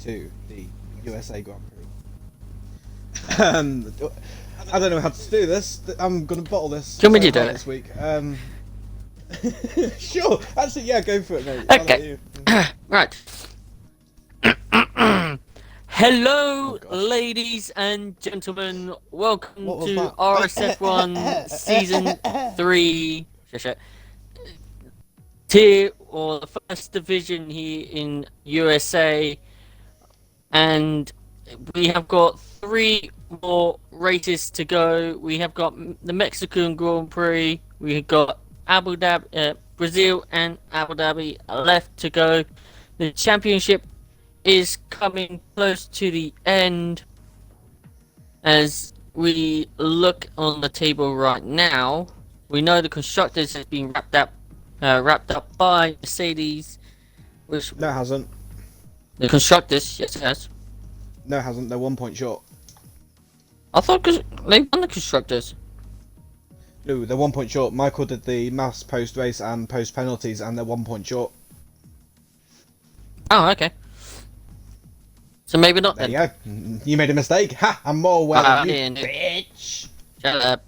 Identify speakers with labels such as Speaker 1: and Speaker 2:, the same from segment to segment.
Speaker 1: to the USA Grand Prix. I don't know how to do this. I'm gonna bottle this.
Speaker 2: Can we do it
Speaker 1: this week? Sure. Actually, yeah, go for it, mate.
Speaker 2: Okay. Right. Hello, ladies and gentlemen. Welcome to
Speaker 1: that?
Speaker 2: RSF1 Season 3 tier, or the first division here in USA. And we have got 3 more races to go. We have got the Mexican Grand Prix. We have got Abu Dhabi, Brazil and Abu Dhabi left to go. The championship is coming close to the end. As we look on the table right now, we know the constructors has been wrapped up by Mercedes, which
Speaker 1: No, it hasn't.
Speaker 2: the constructors, yes, it has.
Speaker 1: No, it hasn't. They're 1 point short.
Speaker 2: I thought they won the constructors.
Speaker 1: No, they're 1 point short. Michael did the maths post race and post penalties, and they're 1 point short.
Speaker 2: Oh, okay. So maybe not
Speaker 1: There
Speaker 2: then.
Speaker 1: you go. You made a mistake. Ha! I'm more aware of you, bitch.
Speaker 2: Shut up.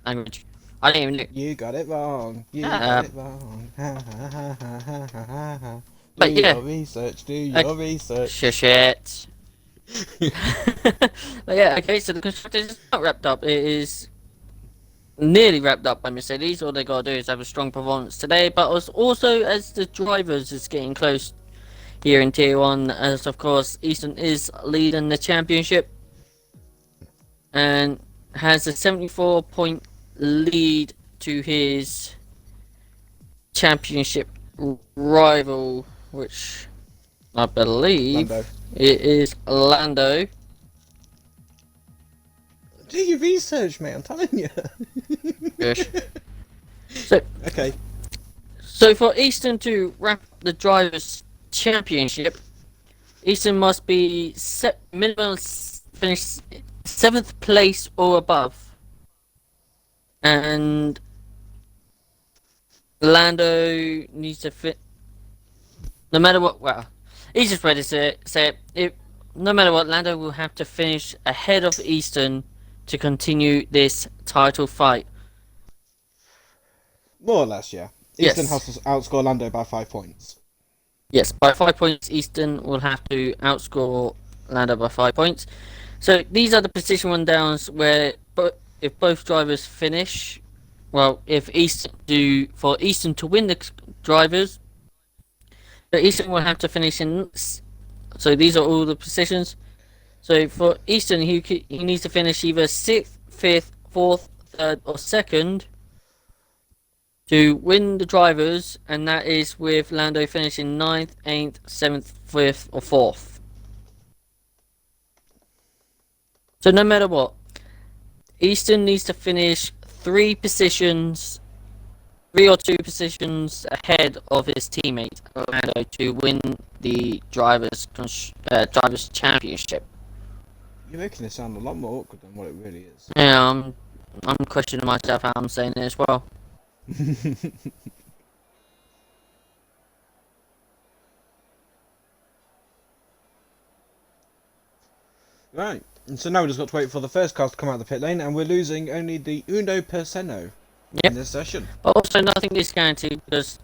Speaker 2: Language. I didn't even know.
Speaker 1: You got it wrong. You
Speaker 2: Shut
Speaker 1: got
Speaker 2: up.
Speaker 1: it wrong. Ha ha ha ha ha ha ha.
Speaker 2: But
Speaker 1: Do
Speaker 2: yeah.
Speaker 1: your research. Do your research.
Speaker 2: Shit. But yeah, okay, so the constructors is not wrapped up. It is nearly wrapped up by Mercedes. All they gotta do is have a strong performance today, but also as the drivers is getting close here in Tier 1, as of course Easton is leading the championship and has a 74-point lead to his championship rival, which I believe
Speaker 1: Lando.
Speaker 2: it is Lando.
Speaker 1: Do your research, mate. I'm telling you.
Speaker 2: Gosh. So
Speaker 1: Okay.
Speaker 2: for Easton to wrap up the drivers' championship, Easton must be minimum finish 7th place or above, and Lando needs to fit. No matter what, well, easiest way to say it, no matter what, Lando will have to finish ahead of Easton to continue this title fight.
Speaker 1: More or less, yeah.
Speaker 2: Yes.
Speaker 1: Easton has to outscore Lando by 5 points.
Speaker 2: Yes, by 5 points, Easton will have to outscore Lando by 5 points. So these are the position rundowns where, if both drivers finish, well, for Easton to win the drivers, so Easton will have to finish in. So these are all the positions. So for Easton, he needs to finish either 6th, 5th, 4th, 3rd, or 2nd to win the drivers, and that is with Lando finishing 9th, 8th, 7th, 5th, or 4th. So no matter what, Easton needs to finish 3 or 2 positions ahead of his teammate Lando to win the drivers' championship.
Speaker 1: You're making it sound a lot more awkward than what it really is.
Speaker 2: Yeah, I'm questioning myself how I'm saying it as well.
Speaker 1: Right, and so now we've just got to wait for the first car to come out of the pit lane, and we're losing only the uno percento in this session.
Speaker 2: But also nothing is guaranteed because,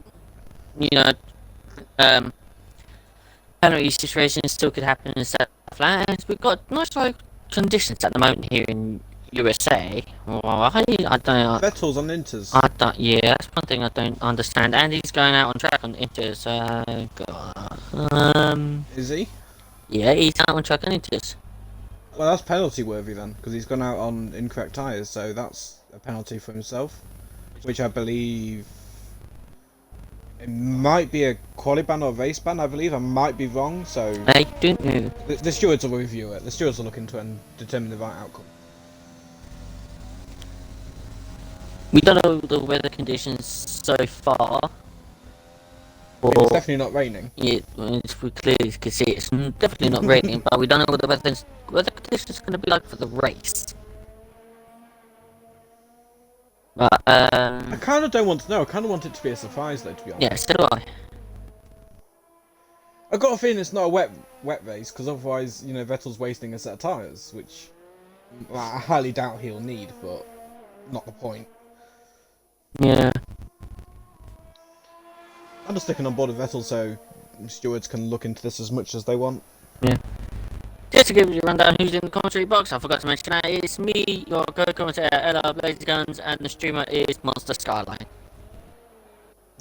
Speaker 2: penalty situations still could happen in stuff like that. We've got nice road conditions at the moment here in USA. Well, I don't know.
Speaker 1: Vettel's on Inters.
Speaker 2: Yeah, that's one thing I don't understand. And he's going out on track on Inters.
Speaker 1: Is he?
Speaker 2: Yeah, he's out on track on Inters.
Speaker 1: Well, that's penalty worthy then, because he's gone out on incorrect tyres, so that's a penalty for himself. Which I believe... It might be a quali ban or a race ban, I believe. I might be wrong, so...
Speaker 2: I don't know.
Speaker 1: The stewards will review it. The stewards will look into it and determine the right outcome.
Speaker 2: We don't know the weather conditions so far.
Speaker 1: It's definitely not raining.
Speaker 2: Yeah, we clearly can see it's definitely not raining, but we don't know what the weather conditions are going to be like for the race. But,
Speaker 1: I kind of don't want to know. I kind of want it to be a surprise, though, to be honest.
Speaker 2: Yeah, so do I.
Speaker 1: I got a feeling it's not a wet race, because otherwise, you know, Vettel's wasting a set of tyres, which I highly doubt he'll need, but not the point.
Speaker 2: Yeah.
Speaker 1: I'm just sticking on board with Vettel so stewards can look into this as much as they want.
Speaker 2: Yeah. Just to give you a rundown who's in the commentary box, I forgot to mention that it's me, your co-commentator Ella Blaze Guns, and the streamer is Monster Skyline.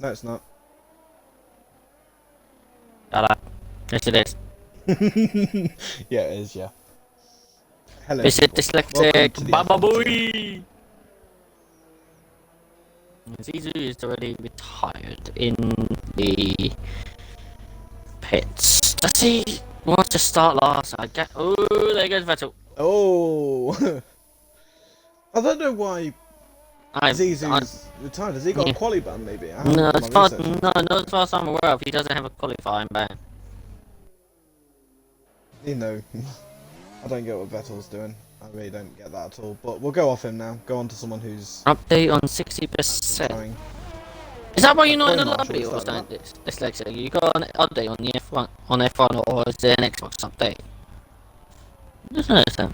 Speaker 1: No, it's not.
Speaker 2: Shut up. Yes, it is.
Speaker 1: Yeah, it is, yeah. Hello.
Speaker 2: Visit
Speaker 1: Welcome
Speaker 2: dyslexic
Speaker 1: to the
Speaker 2: Baba
Speaker 1: F1
Speaker 2: Boy! Zizu is already retired in the pits. Does he want to start last? I get. Oh, there goes Vettel.
Speaker 1: Oh! I don't know why Zizou's retired. Has he got a quali ban, maybe?
Speaker 2: No, as far as I'm aware of, he doesn't have a qualifying ban.
Speaker 1: You know, I don't get what Vettel's doing. I really don't get that at all. But we'll go off him now. Go on to someone who's
Speaker 2: Update on 60%.
Speaker 1: trying.
Speaker 2: Is that why you're not in the
Speaker 1: Marshall,
Speaker 2: lobby,
Speaker 1: is
Speaker 2: or is
Speaker 1: that
Speaker 2: that dyslexia? You got an update on the F1, or is there an Xbox update? Just notice that.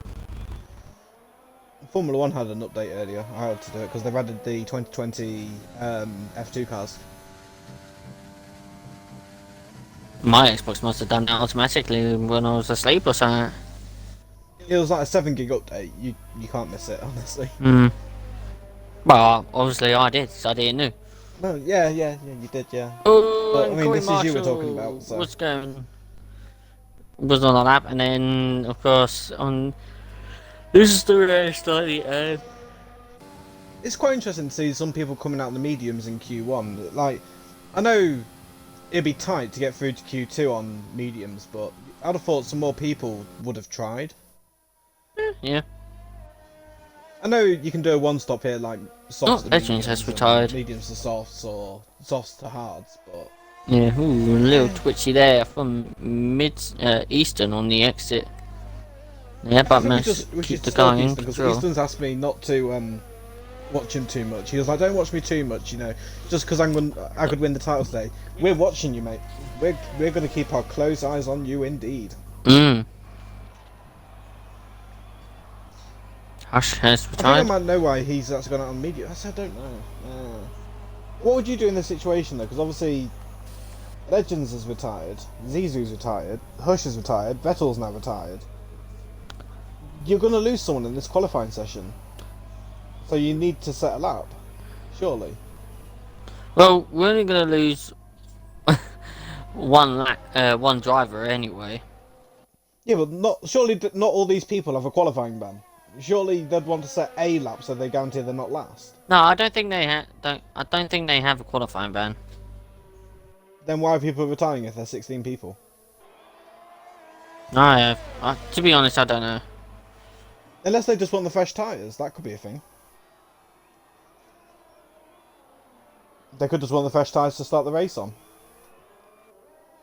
Speaker 1: Formula 1 had an update earlier. I had to do it because they've added the 2020 F2 cars.
Speaker 2: My Xbox must have done that automatically when I was asleep or something.
Speaker 1: It was like a 7 gig update. You can't miss it, honestly.
Speaker 2: Hmm. Well, obviously I did, so I didn't know.
Speaker 1: No, yeah, you did, yeah.
Speaker 2: Oh,
Speaker 1: But, I mean,
Speaker 2: Corey
Speaker 1: this is you we're
Speaker 2: Marshall
Speaker 1: talking about, so.
Speaker 2: was on the lap, and then of course on this is the race at the end.
Speaker 1: It's quite interesting to see some people coming out in the mediums in Q1. Like, I know it'd be tight to get through to Q2 on mediums, but I'd have thought some more people would have tried.
Speaker 2: Yeah.
Speaker 1: I know you can do a one-stop here, like softs to
Speaker 2: Legends has retired.
Speaker 1: mediums to softs, or softs to hards, but...
Speaker 2: Yeah, ooh, a little twitchy there from Eastern on the exit. Yeah, but managed to keep the guy in control.
Speaker 1: Easton's asked me not to watch him too much. He was like, don't watch me too much, you know, just because I could win the title today. We're watching you, mate. We're going to keep our close eyes on you indeed.
Speaker 2: Hush has
Speaker 1: I think
Speaker 2: retired.
Speaker 1: I might know why he's actually gone out on media. I don't know. What would you do in this situation though? Because obviously, Legends is retired, Zizou's retired, Hush is retired, Vettel's now retired. You're going to lose someone in this qualifying session, so you need to set a lap, surely.
Speaker 2: Well, we're only going to lose one driver anyway.
Speaker 1: Yeah, but surely not all these people have a qualifying ban. Surely they'd want to set a lap so they guarantee they're not last.
Speaker 2: No, I don't think they I don't think they have a qualifying ban.
Speaker 1: Then why are people retiring if there's 16 people?
Speaker 2: No, to be honest, I don't know.
Speaker 1: Unless they just want the fresh tyres, that could be a thing. They could just want the fresh tyres to start the race on.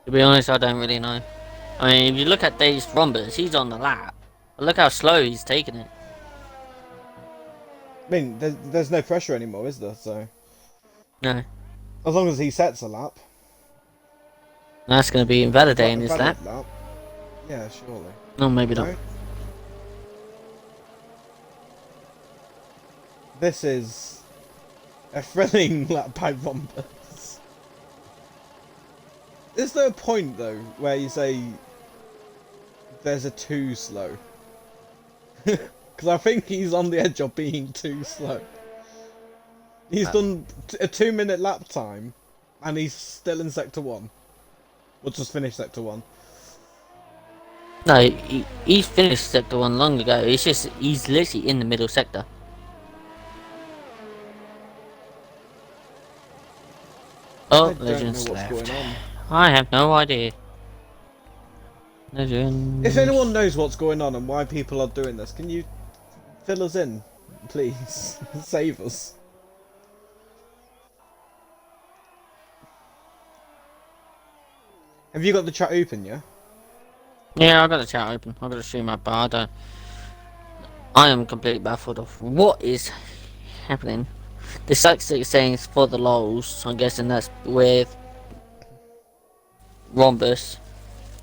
Speaker 2: To be honest, I don't really know. I mean, if you look at Dave's Rombers, he's on the lap. But look how slow he's taking it.
Speaker 1: I mean, there's no pressure anymore, is there? So
Speaker 2: No.
Speaker 1: as long as he sets a lap.
Speaker 2: That's going to be invalidating his lap.
Speaker 1: Yeah, surely.
Speaker 2: No, maybe not.
Speaker 1: No? This is a thrilling lap by Rombers. Is there a point though where you say there's a too slow? Because I think he's on the edge of being too slow. He's done a 2-minute lap time, and he's still in Sector 1. We'll just finish Sector 1.
Speaker 2: No, he's finished Sector 1 long ago. It's just, he's literally in the middle sector. Oh, Legends left. I have no idea. Legends.
Speaker 1: If anyone knows what's going on and why people are doing this, can you fill us in, please? Save us. Have you got the chat open, yeah?
Speaker 2: Yeah, I've got the chat open. I've got to stream up, but I am completely baffled of what is happening. The dyslexic saying it's for the lols, so I'm guessing that's with Rhombus.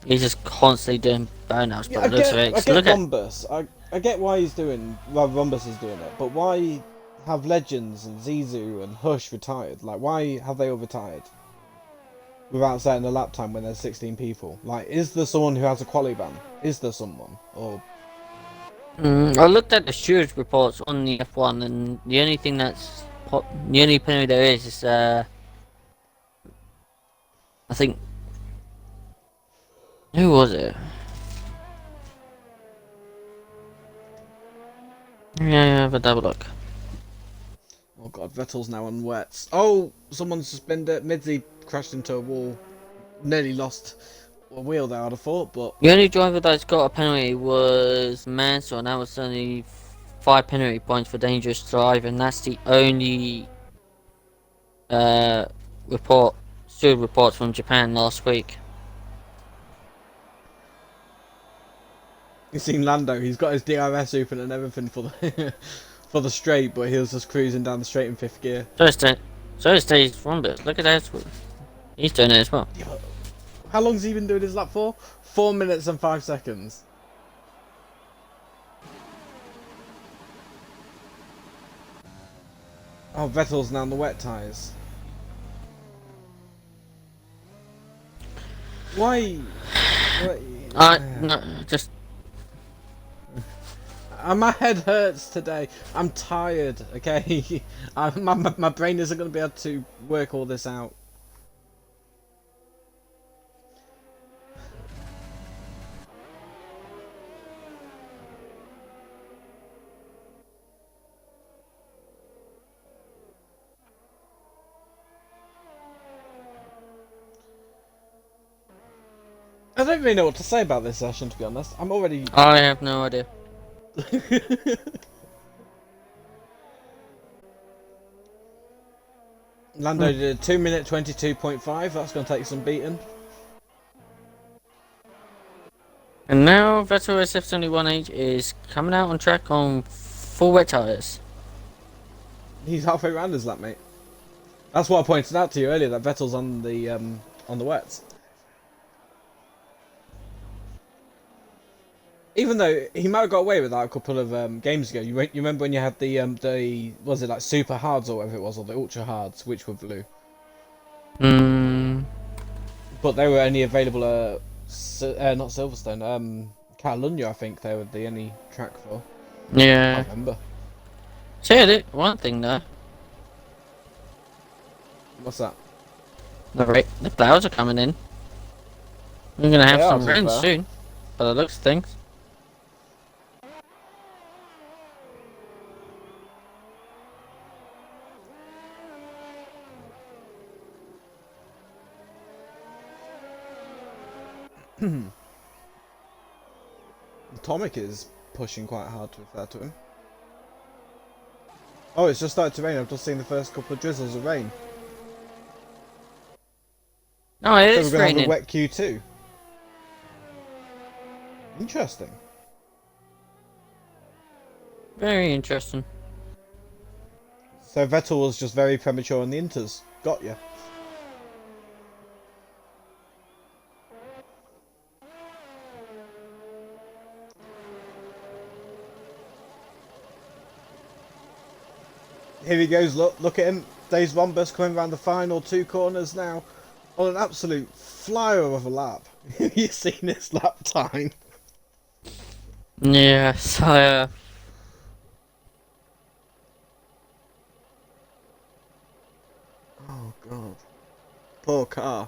Speaker 2: He's just constantly doing burnouts,
Speaker 1: Yeah,
Speaker 2: but it looks of it.
Speaker 1: I
Speaker 2: 'Cause
Speaker 1: get
Speaker 2: look at
Speaker 1: Rhombus. I get why he's doing. Well, Rhombus is doing it, but why have Legends and Zizu and Hush retired? Like, why have they all retired without setting a lap time when there's 16 people? Like, is there someone who has a quali ban? Is there someone? Or
Speaker 2: I looked at the stewards reports on the F1, and the only thing the only penalty there is I think, who was it? Yeah, have a double look.
Speaker 1: oh god, Vettel's now on wets. Oh, someone's suspended it. Midzi crashed into a wall, nearly lost a wheel there. I'd have thought, but
Speaker 2: The only driver that's got a penalty was Mansell, and that was only 5 penalty points for dangerous drive, and that's the only uh steward reports from Japan last week.
Speaker 1: you've seen Lando. He's got his DRS open and everything for the for the straight, but he was just cruising down the straight in 5th gear.
Speaker 2: So is Dave's Rhombus. Look at that. He's doing it as well.
Speaker 1: Yeah, but how long's he been doing his lap for? 4 minutes and 5 seconds. Oh, Vettel's now on the wet tyres. Why?
Speaker 2: No, just
Speaker 1: My head hurts today. I'm tired, okay? My brain isn't going to be able to work all this out. I don't really know what to say about this session, to be honest. I'm already...
Speaker 2: I have no idea.
Speaker 1: Lando did a 2 minute 22.5. That's going to take some beating.
Speaker 2: And now Vettel SF71H is coming out on track on full wet tyres.
Speaker 1: He's halfway around his lap, mate. That's what I pointed out to you earlier, that Vettel's on the wets. Even though he might have got away with that a couple of games ago. You remember when you had the was it like super hards or whatever it was, or the ultra hards, which were blue. But they were only available not Silverstone, Catalunya, I think they were the only track for.
Speaker 2: Yeah.
Speaker 1: I can't remember.
Speaker 2: So one thing though,
Speaker 1: What's that?
Speaker 2: the clouds are coming in. We're gonna have
Speaker 1: They are,
Speaker 2: some
Speaker 1: to be
Speaker 2: rain
Speaker 1: fair.
Speaker 2: soon, by the looks of things.
Speaker 1: Atomic is pushing quite hard, to be fair to him. Oh, it's just started to rain. I've just seen the first couple of drizzles of rain.
Speaker 2: Oh, it
Speaker 1: So
Speaker 2: is
Speaker 1: we're going to have
Speaker 2: raining.
Speaker 1: a wet Q2. Interesting.
Speaker 2: Very interesting.
Speaker 1: So Vettel was just very premature on the inters. Got ya. Here he goes, look at him. Dave's Rhombus coming around the final 2 corners now. On an absolute flyer of a lap. You've seen this lap time.
Speaker 2: Yes,
Speaker 1: Oh god. Poor car.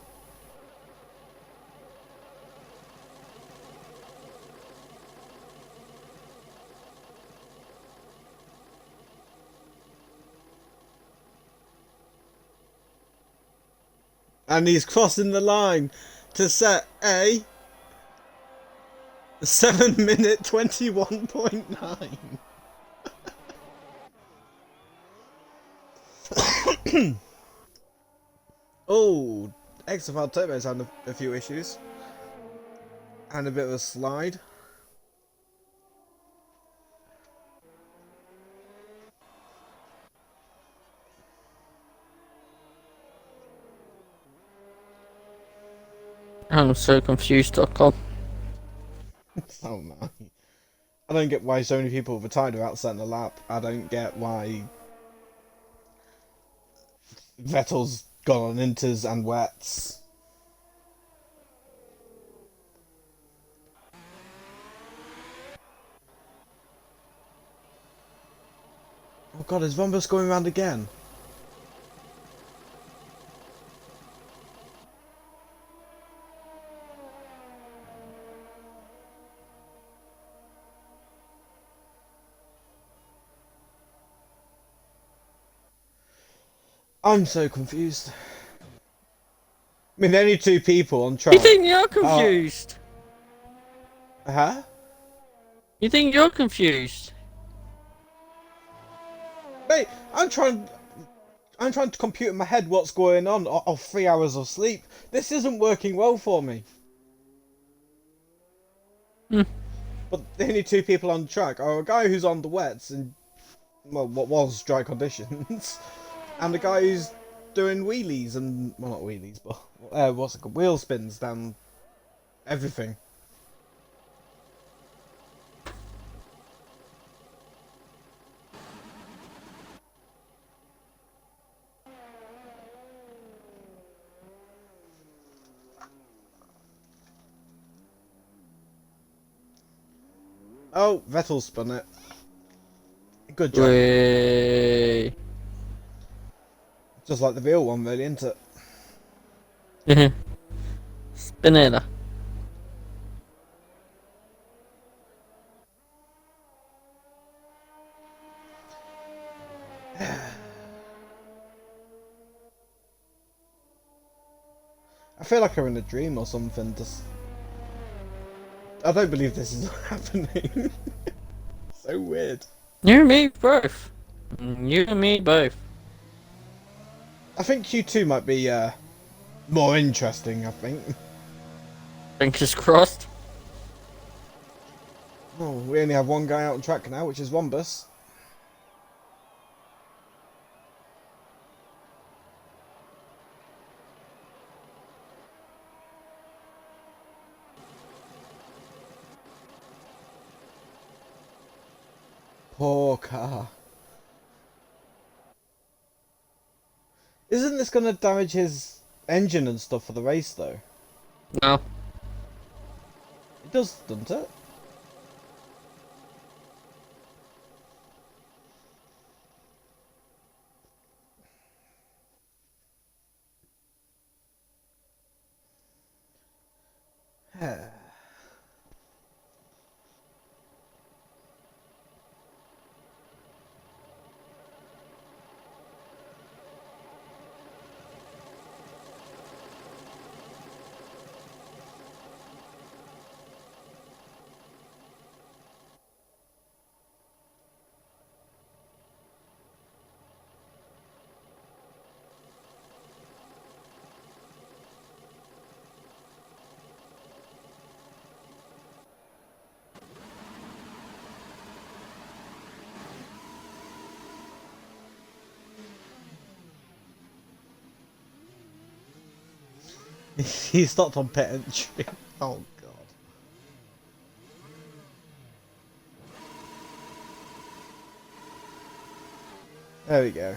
Speaker 1: And he's crossing the line to set a 7 minute 21.9. Oh, XFR Turbo's had a few issues. And a bit of a slide.
Speaker 2: I'm so confused.com.
Speaker 1: Oh no. I don't get why so many people have retired without setting a lap. I don't get why Vettel's gone on inters and wets. Oh god, is Von Bus going around again? I'm so confused. I mean, the only two people on track.
Speaker 2: You think you're
Speaker 1: are...
Speaker 2: confused?
Speaker 1: Huh?
Speaker 2: You think you're confused?
Speaker 1: Mate, I'm trying to compute in my head what's going on of 3 hours of sleep. This isn't working well for me.
Speaker 2: Hmm.
Speaker 1: But the only two people on track are a guy who's on the wets and, well, what was dry conditions, and a guy who's doing wheelies and, well, not wheelies, but what's it called? Wheel spins down everything. Oh, Vettel spun it. Good job.
Speaker 2: Way.
Speaker 1: Just like the real one, really, isn't
Speaker 2: Yeah. Spinetta.
Speaker 1: it? I feel like I'm in a dream or something. Just, I don't believe this is happening. So weird.
Speaker 2: You and me both. You and me both.
Speaker 1: I think Q2 might be more interesting. I think.
Speaker 2: Fingers crossed.
Speaker 1: Oh, we only have one guy out on track now, which is Wombus. Poor car. Isn't this going to damage his engine and stuff for the race, though?
Speaker 2: No.
Speaker 1: It does, doesn't it? He stopped on pit entry. Oh god. There we go.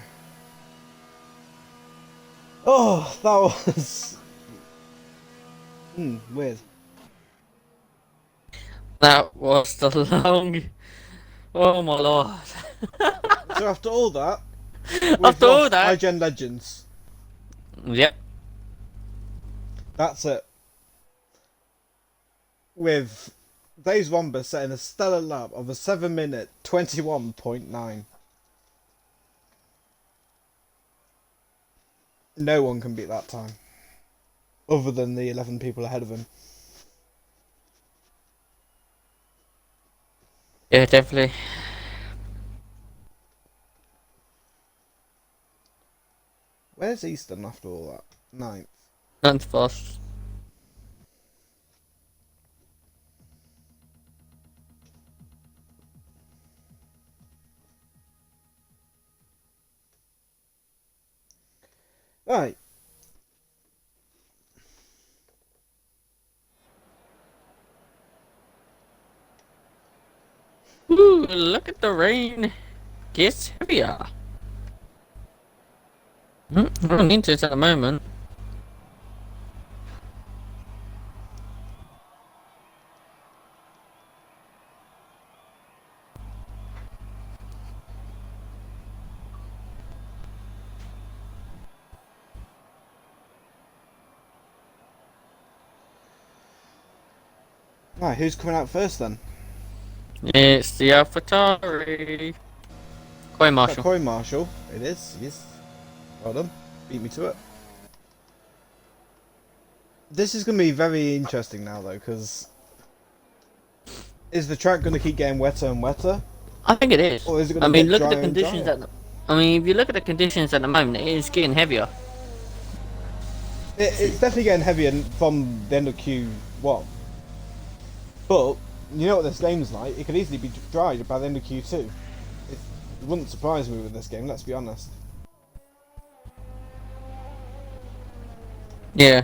Speaker 1: Oh, that was weird.
Speaker 2: That was the long. Oh my lord.
Speaker 1: So after all that, we've
Speaker 2: After all
Speaker 1: lost
Speaker 2: that.
Speaker 1: iGen Legends.
Speaker 2: Yep.
Speaker 1: That's it. With Days Womber setting a stellar lap of a 7-minute 21.9. No one can beat that time. Other than the 11 people ahead of him.
Speaker 2: Yeah, definitely.
Speaker 1: Where's Easton after all that? Ninth.
Speaker 2: Not fast.
Speaker 1: Right.
Speaker 2: Ooh, look at the rain. Gets heavier. I'm not into it at the moment.
Speaker 1: Right, who's coming out first then?
Speaker 2: It's the AlphaTauri. Coy
Speaker 1: Is that
Speaker 2: Marshall.
Speaker 1: Corey Marshall? It is, yes. Well done. Beat me to it. This is going to be very interesting now though, because is the track going to keep getting wetter and wetter?
Speaker 2: I think it is.
Speaker 1: Or is it going
Speaker 2: I
Speaker 1: to
Speaker 2: mean,
Speaker 1: get
Speaker 2: look at the
Speaker 1: drier and
Speaker 2: conditions
Speaker 1: drier?
Speaker 2: I mean, if you look at the conditions at the moment, it is getting heavier.
Speaker 1: It's definitely getting heavier from the end of Q1. But, you know what this game's like, it could easily be dry by the end of Q2. It wouldn't surprise me with this game, let's be honest.
Speaker 2: Yeah.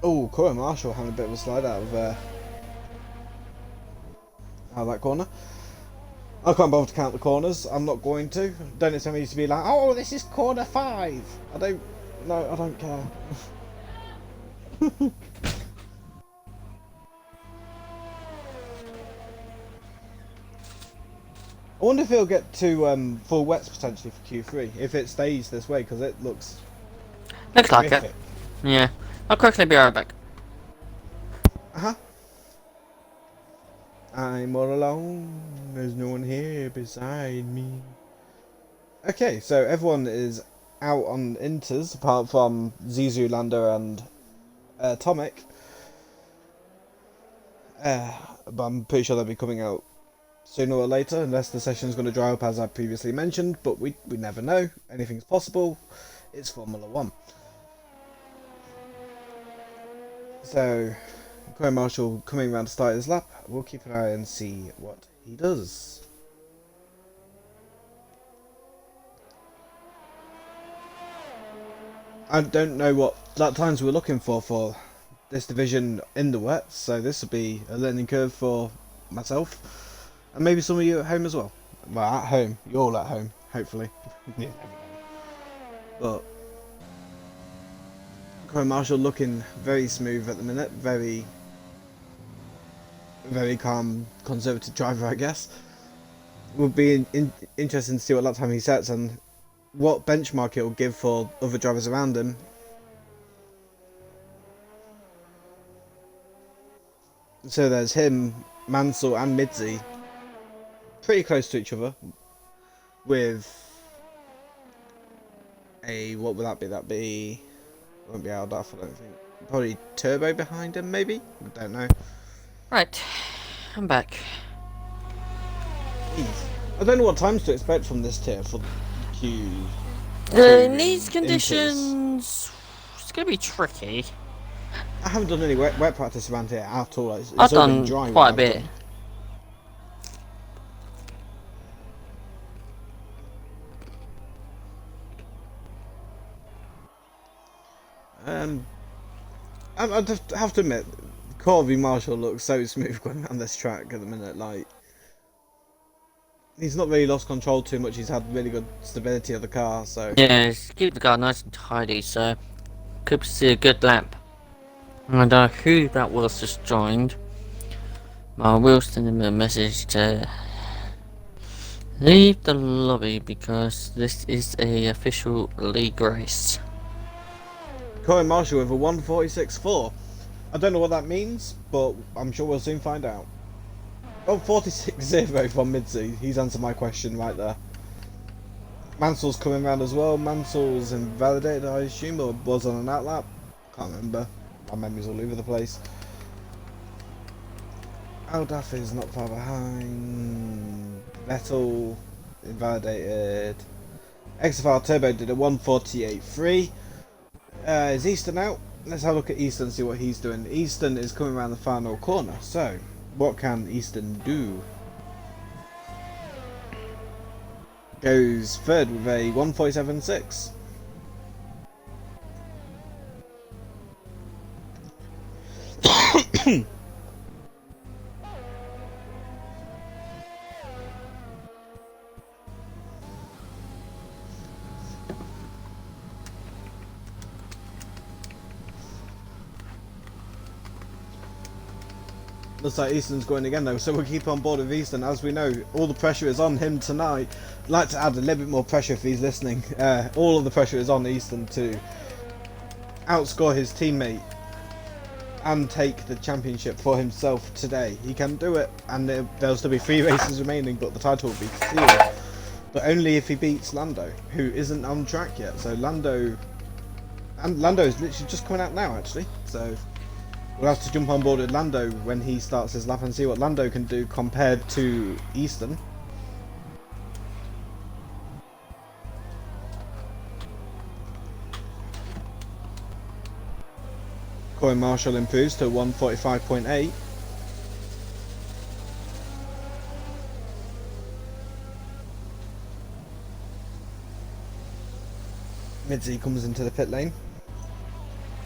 Speaker 1: Oh, Corey Marshall having a bit of a slide out of that corner. I can't bother to count the corners. I'm not going to. Don't expect me to be like, oh, this is corner 5. I don't. No, I don't care. I wonder if it'll get to full wets potentially for Q3 if it stays this way, because it looks
Speaker 2: Looks like
Speaker 1: horrific.
Speaker 2: it. Yeah. I'll quickly be right back.
Speaker 1: I'm all alone. There's no one here beside me. Okay, so everyone is out on inters apart from Zizu, Lander, and Tomic. But I'm pretty sure they'll be coming out sooner or later, unless the session's going to dry up as I previously mentioned. But we never know. Anything's possible. It's Formula 1. So, Corey Marshall coming around to start his lap. We'll keep an eye and see what he does. I don't know what lap times we're looking for this division in the wet, so this will be a learning curve for myself, and maybe some of you at home as well. Well, at home, you're all at home, hopefully. Yeah. But Corey Marshall looking very smooth at the minute, very calm, conservative driver, I guess. Will be interesting to see what lap time he sets and what benchmark it will give for other drivers around him. So there's him, Mansell and Midzi pretty close to each other with a, what would that be? That'd be, won't be Aldaf, I don't think. Probably Turbo behind him, maybe? I don't know.
Speaker 2: Right. I'm back.
Speaker 1: Jeez. I don't know what times to expect from this tier for Q.
Speaker 2: In these conditions, it's going to be tricky.
Speaker 1: I haven't done any wet practice around here at all. It's
Speaker 2: I've
Speaker 1: all been
Speaker 2: done
Speaker 1: dry.
Speaker 2: quite a bit.
Speaker 1: I just have to admit, Corby Marshall looks so smooth going around this track at the minute. Like, he's not really lost control too much. He's had really good stability of the car. So
Speaker 2: Yeah, just keep the car nice and tidy, so could see a good lap. I don't know who that was just joined. I will send him a message to leave the lobby because this is a official league race.
Speaker 1: Corey Marshall with a 146.4. I don't know what that means, but I'm sure we'll soon find out. Oh, 46.0 from Midzi. He's answered my question right there. Mansell's coming around as well. Mansell's invalidated, I assume, or was on an outlap. Can't remember. My memory's all over the place. Aldaf is not far behind. Vettel invalidated. XFR Turbo did a 148.3. Is Easton out? Let's have a look at Easton and see what he's doing. Easton is coming around the final corner, so what can Easton do? Goes third with a 147.6. Looks like Easton's going again though, so we'll keep on board with Easton. As we know, all the pressure is on him tonight. I'd like to add a little bit more pressure if he's listening. All of the pressure is on Easton to outscore his teammate and take the championship for himself today. He can do it, and there'll still be 3 races remaining, but the title will be sealed. But only if he beats Lando, who isn't on track yet. So Lando is literally just coming out now, actually. So we'll have to jump on board with Lando when he starts his lap and see what Lando can do compared to Easton. Corey Marshall improves to 145.8. Midzi comes into the pit lane.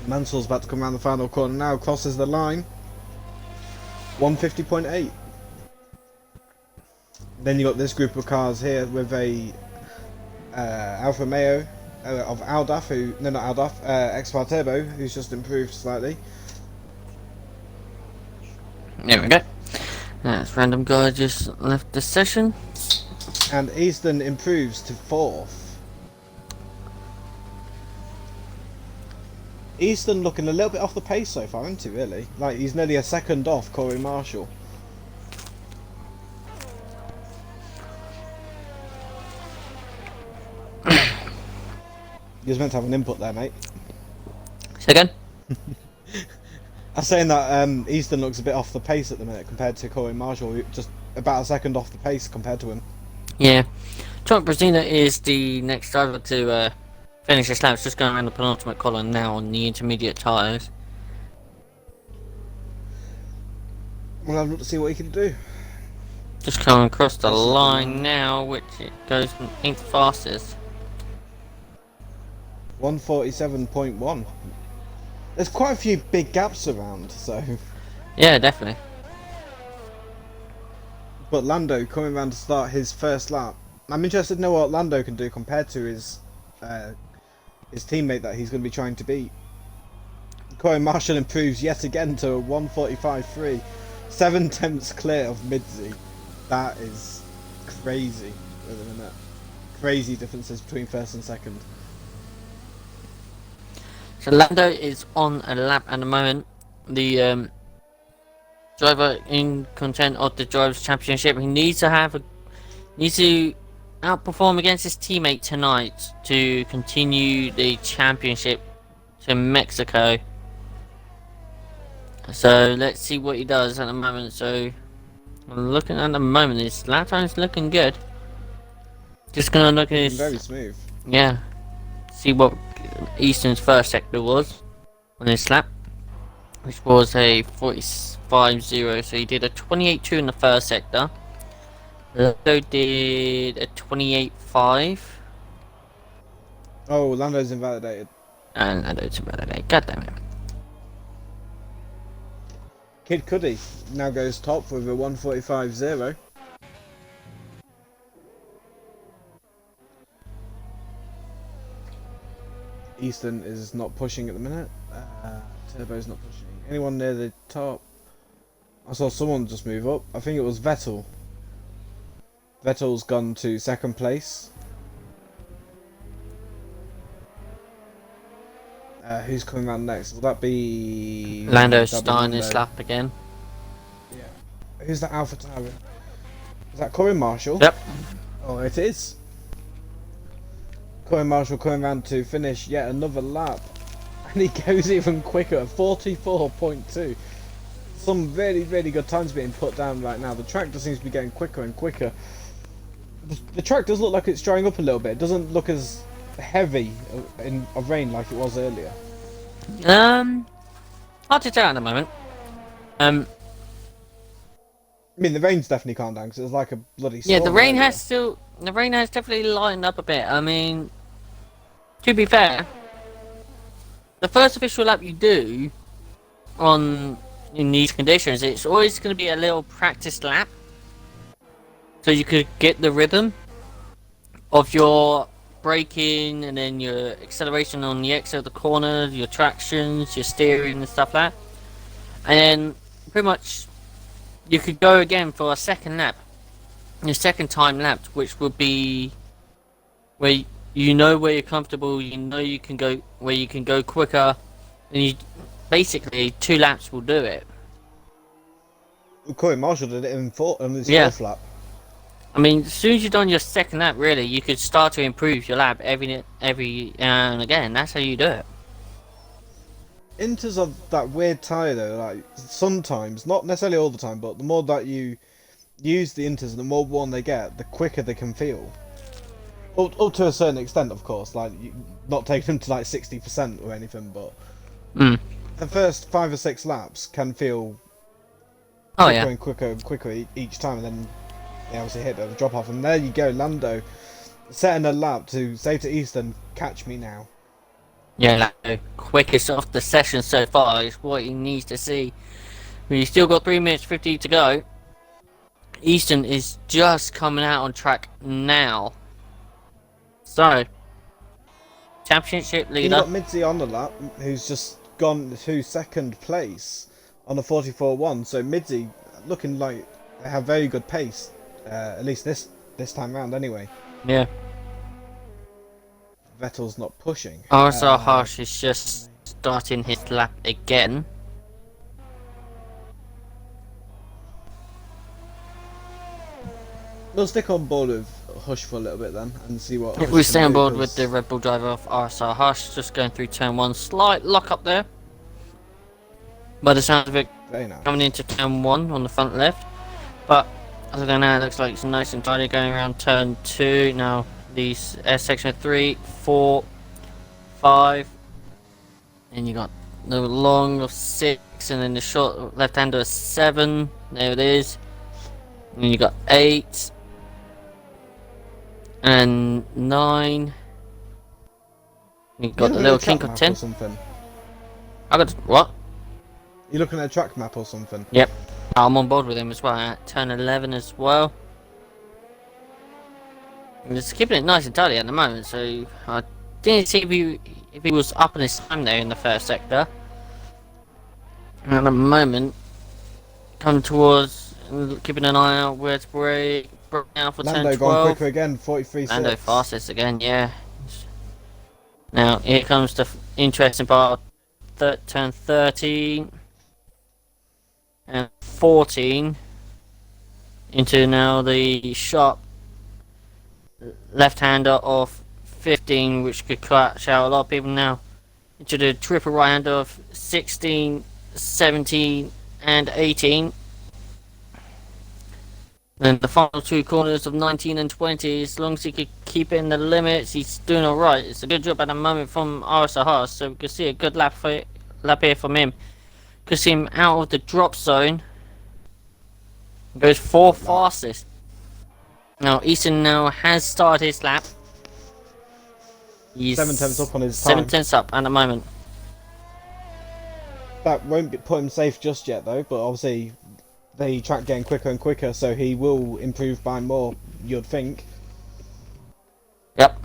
Speaker 1: Mansell's about to come around the final corner now, crosses the line. 150.8. Then you got this group of cars here with a Alfa Romeo of Aldaf, X-Bar Turbo, who's just improved slightly.
Speaker 2: There we go. That's random guy just left the session.
Speaker 1: And Easton improves to 4th. Easton looking a little bit off the pace so far, isn't he, really? Like, he's nearly a second off Corey Marshall. You was meant to have an input there, mate.
Speaker 2: Say again?
Speaker 1: I was saying that Easton looks a bit off the pace at the minute compared to Corey Marshall, just about a second off the pace compared to him.
Speaker 2: Yeah. Trump Brasina is the next driver to finish this lap. It's just going around the penultimate column now on the intermediate tyres.
Speaker 1: We'll have a look to see what he can do.
Speaker 2: Just coming across the line now, which it goes from 8th fastest.
Speaker 1: 147.1. There's quite a few big gaps around, so.
Speaker 2: Yeah, definitely.
Speaker 1: But Lando coming around to start his first lap. I'm interested to know what Lando can do compared to his teammate that he's going to be trying to beat. Corey Marshall improves yet again to a 145.3. 7 tenths clear of Midzi. That is crazy at the minute. Crazy differences between first and second.
Speaker 2: So Lando is on a lap at the moment. The driver in content of the Drivers' Championship. He needs to outperform against his teammate tonight to continue the championship to Mexico. So let's see what he does at the moment. So I'm looking at the moment, his lap time's looking good. Just gonna look at his
Speaker 1: very smooth.
Speaker 2: Yeah. See what Easton's first sector was on his lap, which was a 45.0. So he did a 28.2 in the first sector. Lando did a 28.5.
Speaker 1: Oh, Lando's invalidated.
Speaker 2: And Lando's invalidated. God damn it.
Speaker 1: Kid Cudi now goes top with a 145.0. Easton is not pushing at the minute. Turbo's not pushing. Anyone near the top? I saw someone just move up. I think it was Vettel. Vettel's gone to second place. Who's coming around next? Will that be
Speaker 2: Lando starting his lap again?
Speaker 1: Yeah. Who's that Alpha Tower? Is that Corey Marshall?
Speaker 2: Yep.
Speaker 1: Oh, it is. Corey Marshall coming around to finish yet another lap. And he goes even quicker at 44.2. Some really, really good times being put down right now. The track just seems to be getting quicker and quicker. The track does look like it's drying up a little bit. It doesn't look as heavy of rain like it was earlier.
Speaker 2: Hard to tell at the moment.
Speaker 1: I mean, the rain's definitely calmed down because it was like a bloody storm.
Speaker 2: Yeah, the rain
Speaker 1: earlier.
Speaker 2: has definitely lightened up a bit. I mean, to be fair, the first official lap you do on in these conditions, it's always going to be a little practice lap, so you could get the rhythm of your braking and then your acceleration on the exit of the corner, your tractions, your steering and stuff like that. And then pretty much you could go again for a second lap, your second time lapped, which would be where you know where you're comfortable, you know you can go where you can go quicker, and you basically 2 laps will do it.
Speaker 1: Corey Marshall did it in on his
Speaker 2: Yeah.
Speaker 1: fourth lap.
Speaker 2: I mean, as soon as you've done your second lap, really, you could start to improve your lap every now and again. That's how you do it.
Speaker 1: Inters are that weird tyre though, like sometimes, not necessarily all the time, but the more that you use the Inters and the more worn they get, the quicker they can feel. Up to a certain extent, of course, like not taking them to like 60% or anything, but the first 5 or 6 laps can feel quicker and quicker and quicker each time, and then they obviously hit a drop off, and there you go, Lando setting a lap to say to Easton, catch me now.
Speaker 2: Yeah, like the quickest off the session so far is what he needs to see. We've still got 3 minutes 50 to go. Easton is just coming out on track now. So, championship leader.
Speaker 1: You've got Mitzi on the lap, who's just gone to second place on a 44.1. So Mitzi looking like they have very good pace, at least this time round anyway.
Speaker 2: Yeah.
Speaker 1: Vettel's not pushing.
Speaker 2: RSR Harsh is just starting his lap again.
Speaker 1: We'll stick on board with Hush for a little bit then and see what.
Speaker 2: We stay on board with the Red Bull driver of RSR Harsh, just going through turn 1. Slight lock up there. By the sound of it, coming into turn 1 on the front left. But other than that, it looks like it's nice and tidy going around turn 2. Now, these section 3, 4, 5. And you got the long of 6, and then the short left hander of 7. There it is. And you got 8. And 9. You got the little kink of 10. I got what?
Speaker 1: You're looking at a track map or something?
Speaker 2: Yep. I'm on board with him as well at turn 11 as well. And just keeping it nice and tidy at the moment, so I didn't see if he was up on his time there in the first sector. And at the moment, come towards keeping an eye out where to brake now for
Speaker 1: Lando
Speaker 2: turn 12.
Speaker 1: going quicker again, 43.6.
Speaker 2: Lando fastest again, yeah. Now here comes the interesting part. Turn 13 and 14 into now the sharp left-hander of 15, which could catch out a lot of people now, into the triple right-hander of 16, 17 and 18. Then the final 2 corners of 19 and 20, as long as he could keep it in the limits, he's doing alright. It's a good job at the moment from RSR, so we can see a good lap here from him. Could see him out of the drop zone. Goes 4th fastest. Now Easton now has started his lap. He's
Speaker 1: 7 tenths up on his time.
Speaker 2: 7 tenths up at the moment.
Speaker 1: That won't put him safe just yet though, but obviously the track getting quicker and quicker, so he will improve by more, you'd think.
Speaker 2: Yep.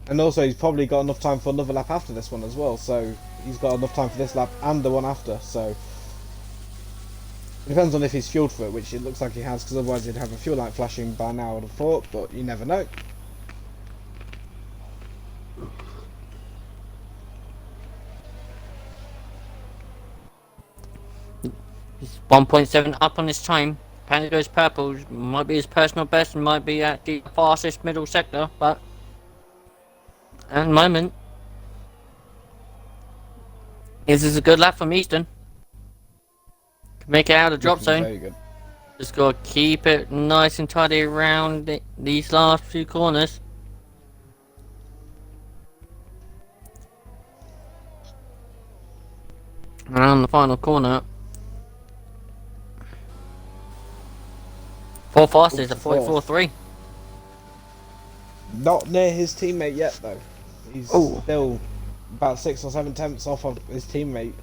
Speaker 1: And also he's probably got enough time for another lap after this one as well, so he's got enough time for this lap and the one after, so it depends on if he's fueled for it, which it looks like he has, because otherwise he'd have a fuel light flashing by now, I would have thought, but you never know.
Speaker 2: He's 1.7 up on his time. Apparently goes purple. Might be his personal best and might be at the fastest middle sector, but at the moment, this is a good lap from Easton. Can make it out of the drop zone.
Speaker 1: Very good.
Speaker 2: Just gotta keep it nice and tidy around these last few corners. Around the final corner. 4 fastest at 44.3.
Speaker 1: Not near his teammate yet though. He's still about 6 or 7 tenths off of his teammate.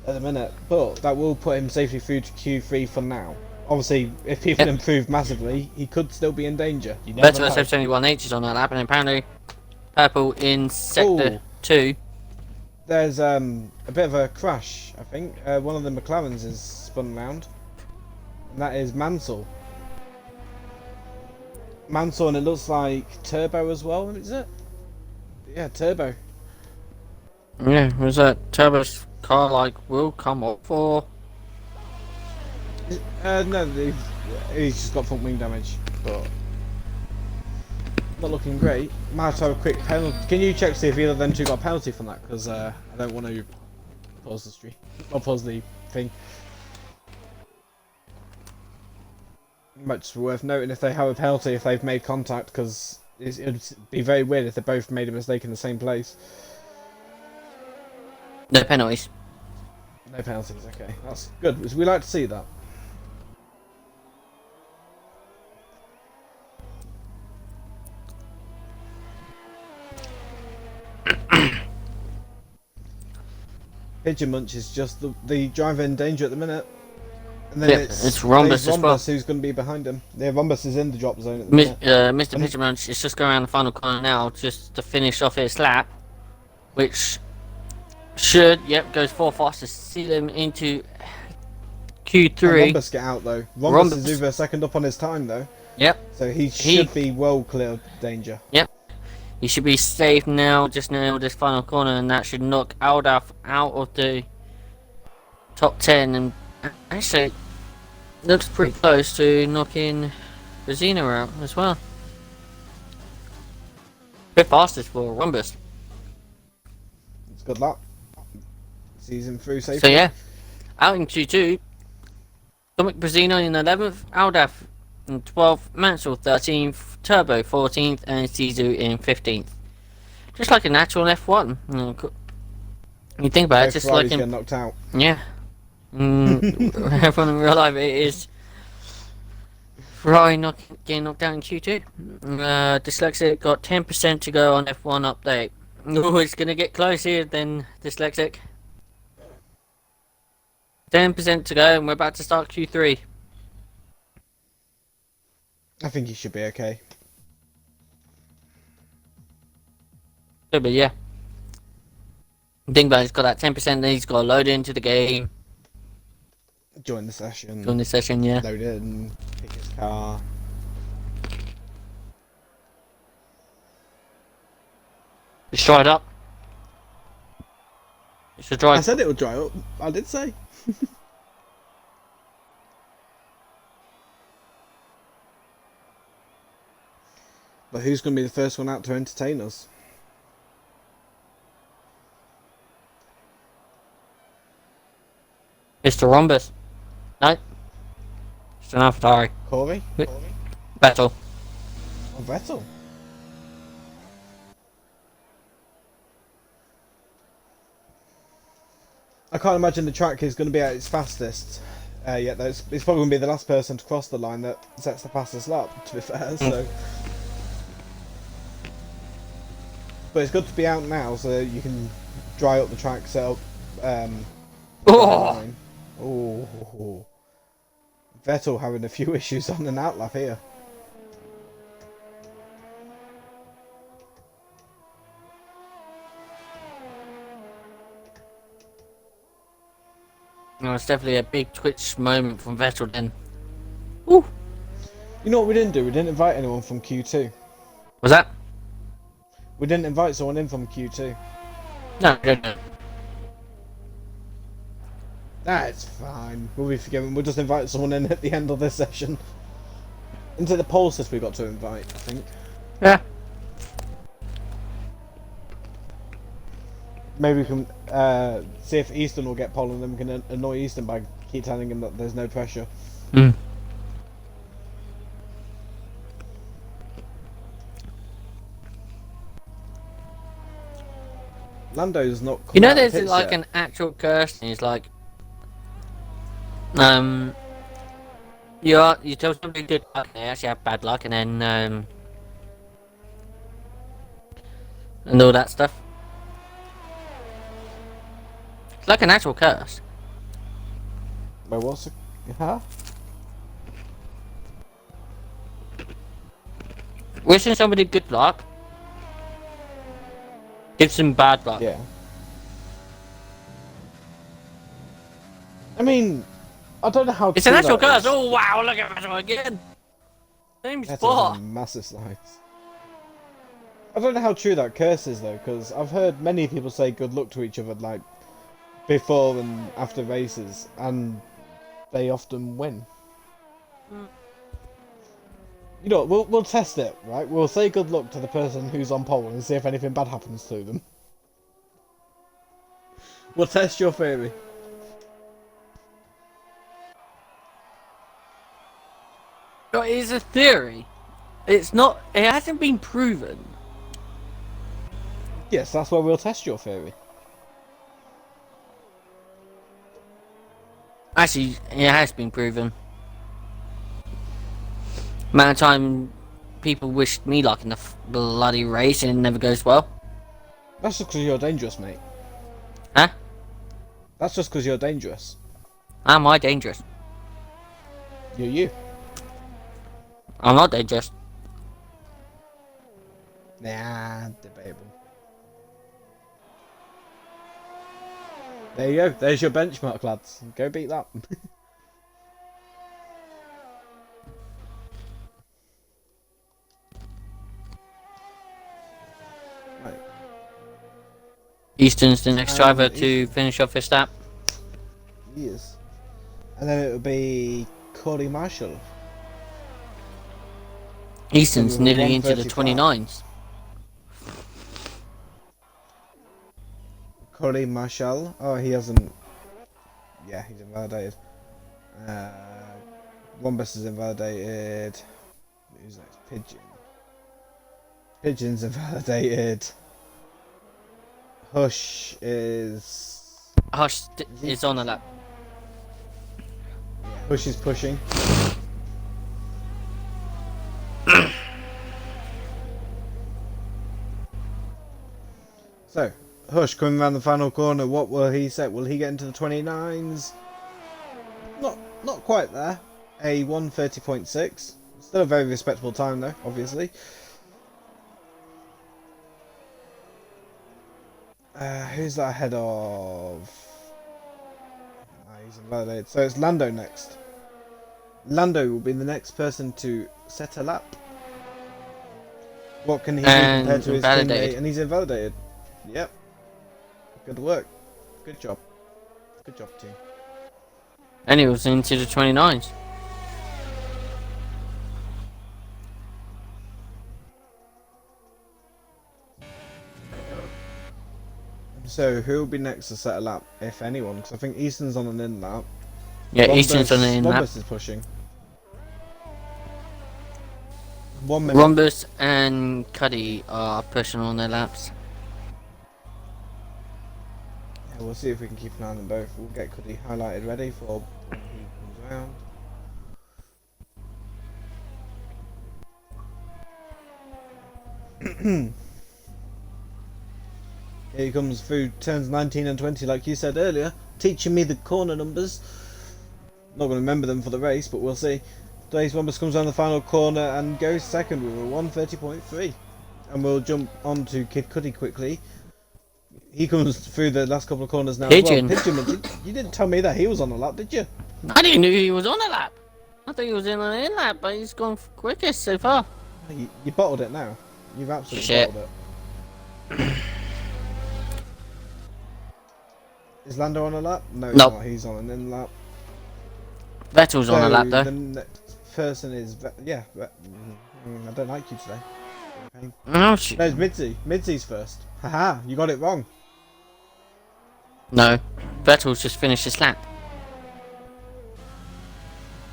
Speaker 1: at the minute, but that will put him safely through to Q3 for now. Obviously, if people improve massively, he could still be in danger. You never know.
Speaker 2: SF1 is on that lap, and apparently Purple in sector
Speaker 1: Ooh.
Speaker 2: 2.
Speaker 1: There's a bit of a crash, I think. One of the McLarens is spun round, and that is Mansell. Mansell, and it looks like Turbo as well, is it? Yeah, Turbo.
Speaker 2: Yeah, was that Turbo's car like will come up for?
Speaker 1: No, he's just got front wing damage, but not looking great. Might have to have a quick penalty. Can you check to see if either of them two got a penalty from that? Because I don't want to pause the stream or pause the thing. Might just be worth noting if they have a penalty if they've made contact, because it would be very weird if they both made a mistake in the same place.
Speaker 2: No penalties.
Speaker 1: No penalties. Okay, that's good. We like to see that. Pigeon Munch is just the driver in danger at the minute. And then
Speaker 2: it's Rhombus as well.
Speaker 1: Who's going to be behind him. Yeah, Rhombus is in the drop zone at the minute.
Speaker 2: Mr. Pigeon Munch is just going around the final corner now just to finish off his lap, which should, goes 4 fastest, seal him into Q3.
Speaker 1: Rhombus get out though. Rhombus is either second up on his time though.
Speaker 2: Yep.
Speaker 1: So he should be well clear of danger.
Speaker 2: Yep. He should be safe now, just nailed this final corner, and that should knock Aldaf out of the top 10, and actually looks pretty close to knocking Brazino out as well. Bit fastest for Rhombus.
Speaker 1: It's good luck. Sees him through safely.
Speaker 2: So yeah, out in Q2, Dominic Brazino in 11th, Aldaf in 12th, Mansell 13th, Turbo 14th, and Sisu in 15th. Just like a natural F1. You think about it, just like
Speaker 1: getting knocked out.
Speaker 2: Yeah. Everyone in real life, it is Ferrari getting knocked out in Q2. Dyslexic got 10% to go on F1 update. Oh, it's going to get close here then, Dyslexic. 10% to go, and we're about to start Q3.
Speaker 1: I think he should be okay.
Speaker 2: Could be, yeah. Think about it, he's got that 10%, then he's got to load into the game.
Speaker 1: Join the session.
Speaker 2: Join the session, yeah.
Speaker 1: Load in, pick his car.
Speaker 2: It's dried up. It's a dry.
Speaker 1: I said it would dry up. I did say. But who's going to be the first one out to entertain us?
Speaker 2: Mr. Rhombus. No. It's an AlphaTauri.
Speaker 1: Corey?
Speaker 2: Vettel.
Speaker 1: Oh, Vettel. I can't imagine the track is going to be at its fastest. Yet it's probably going to be the last person to cross the line that sets the fastest lap, to be fair, so... But it's good to be out now, so you can dry up the track, set up... Oh! Vettel having a few issues on an outlap here.
Speaker 2: No, it's definitely a big Twitch moment from Vettel then. Woo!
Speaker 1: You know what we didn't do? We didn't invite anyone from Q2.
Speaker 2: Was that?
Speaker 1: We didn't invite someone in from Q2.
Speaker 2: No, no.
Speaker 1: That's fine. We'll be forgiven. We'll just invite someone in at the end of this session. Into the poll list we got to invite, I think.
Speaker 2: Yeah.
Speaker 1: Maybe we can see if Easton will get poll and then we can annoy Easton by keep telling him that there's no pressure.
Speaker 2: Hmm.
Speaker 1: Lando's not.
Speaker 2: You know, there's like an actual curse, and it's like, you tell somebody good luck, and they actually have bad luck, and then and all that stuff. It's like an actual curse.
Speaker 1: Wait, what's it? Huh?
Speaker 2: Wishing somebody good luck gives them bad luck.
Speaker 1: Yeah. I mean, I don't know how
Speaker 2: It's
Speaker 1: true
Speaker 2: an actual
Speaker 1: that
Speaker 2: curse.
Speaker 1: is.
Speaker 2: Oh wow! Look at that again. Same
Speaker 1: That's
Speaker 2: spot.
Speaker 1: a massive slice. I don't know how true that curse is though, because I've heard many people say good luck to each other like before and after races, and they often win. You know, we'll test it, right? We'll say good luck to the person who's on pole and see if anything bad happens to them. We'll test your theory.
Speaker 2: But it's a theory. It's not. It hasn't been proven.
Speaker 1: Yes, that's why we'll test your theory.
Speaker 2: Actually, it has been proven. Amount of time people wished me luck in the bloody race and it never goes well.
Speaker 1: That's just because you're dangerous, mate.
Speaker 2: Huh?
Speaker 1: That's just because you're dangerous.
Speaker 2: Am I dangerous?
Speaker 1: You're you.
Speaker 2: I'm not dangerous.
Speaker 1: Nah, debatable. There you go. There's your benchmark, lads. Go beat that. Right.
Speaker 2: Easton's the next driver to finish off his lap.
Speaker 1: Yes. And then it would be Corey Marshall.
Speaker 2: Easton's
Speaker 1: Number
Speaker 2: nearly into the
Speaker 1: 135.
Speaker 2: 29s.
Speaker 1: Corey Marshall. Oh, he hasn't. Yeah, he's invalidated. Wombus is invalidated. Who's next? Pigeon. Pigeon's invalidated. Hush is.
Speaker 2: Hush is on a lap.
Speaker 1: Hush is pushing. So, Hush coming around the final corner, what will he set? Will he get into the 29s? Not quite there. A 1:30.6. Still a very respectable time though, obviously. Who's that ahead of? He's invalidated. So it's Lando next. Lando will be the next person to set a lap. What can he do compared to his teammate? And he's invalidated. Yep. Good work. Good job. Good job, team.
Speaker 2: And he was into the 29s.
Speaker 1: So who will be next to set a lap, if anyone? Because I think Easton's on an in lap.
Speaker 2: Yeah, Easton's on an in lap.
Speaker 1: Rhombus is pushing. 1 minute.
Speaker 2: Rhombus and Cuddy are pushing on their laps.
Speaker 1: Yeah, we'll see if we can keep an eye on them both. We'll get Cuddy highlighted ready for when he comes around. Here he comes through turns 19 and 20 like you said earlier, teaching me the corner numbers. Not going to remember them for the race, but we'll see. Blaze Wombus comes down the final corner and goes second with a 1:30.3. And we'll jump on to Kid Cudi quickly. He comes through the last couple of corners now
Speaker 2: Pigeon.
Speaker 1: as well. Pigeon, you didn't tell me that he was on a lap, did you?
Speaker 2: I didn't know he was on a lap. I thought he was in an in lap, but he's gone quickest so far.
Speaker 1: You bottled it now. You've absolutely
Speaker 2: Shit.
Speaker 1: bottled it. Is Lando on a lap? No, he's
Speaker 2: Nope.
Speaker 1: not. He's on an in lap.
Speaker 2: Vettel's on a lap though.
Speaker 1: The next person is I don't like you today.
Speaker 2: Oh shit.
Speaker 1: No, it's Midzi. Midzi's first. Haha, you got it wrong.
Speaker 2: No. Vettel's just finished his lap.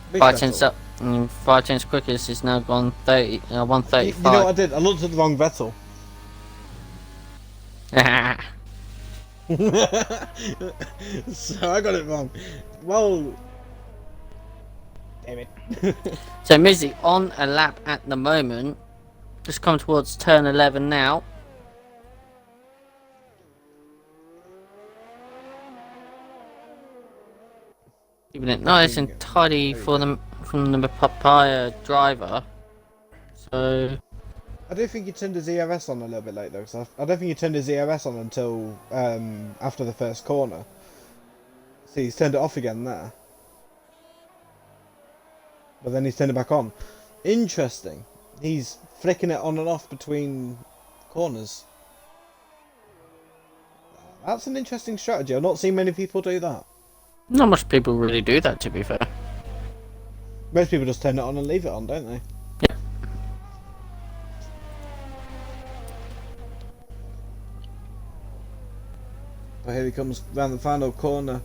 Speaker 1: Which
Speaker 2: 5
Speaker 1: Vettel?
Speaker 2: tenths up. 5 tenths quickest is now gone 1:35.
Speaker 1: You know what I did? I looked at the wrong Vettel. So I got it wrong. Well, damn it.
Speaker 2: So Mizzy on a lap at the moment. Just come towards turn 11 now. keeping it nice and tidy for them from the papaya driver. So
Speaker 1: I do think he turned his ERS on a little bit late though, because I don't think he turned his ERS on until after the first corner. See, he's turned it off again there. But then he's turned it back on. Interesting. He's flicking it on and off between corners. That's an interesting strategy. I've not seen many people do that.
Speaker 2: not much people really do that, to be fair.
Speaker 1: Most people just turn it on and leave it on, don't they?
Speaker 2: Yeah.
Speaker 1: But here he comes round the final corner.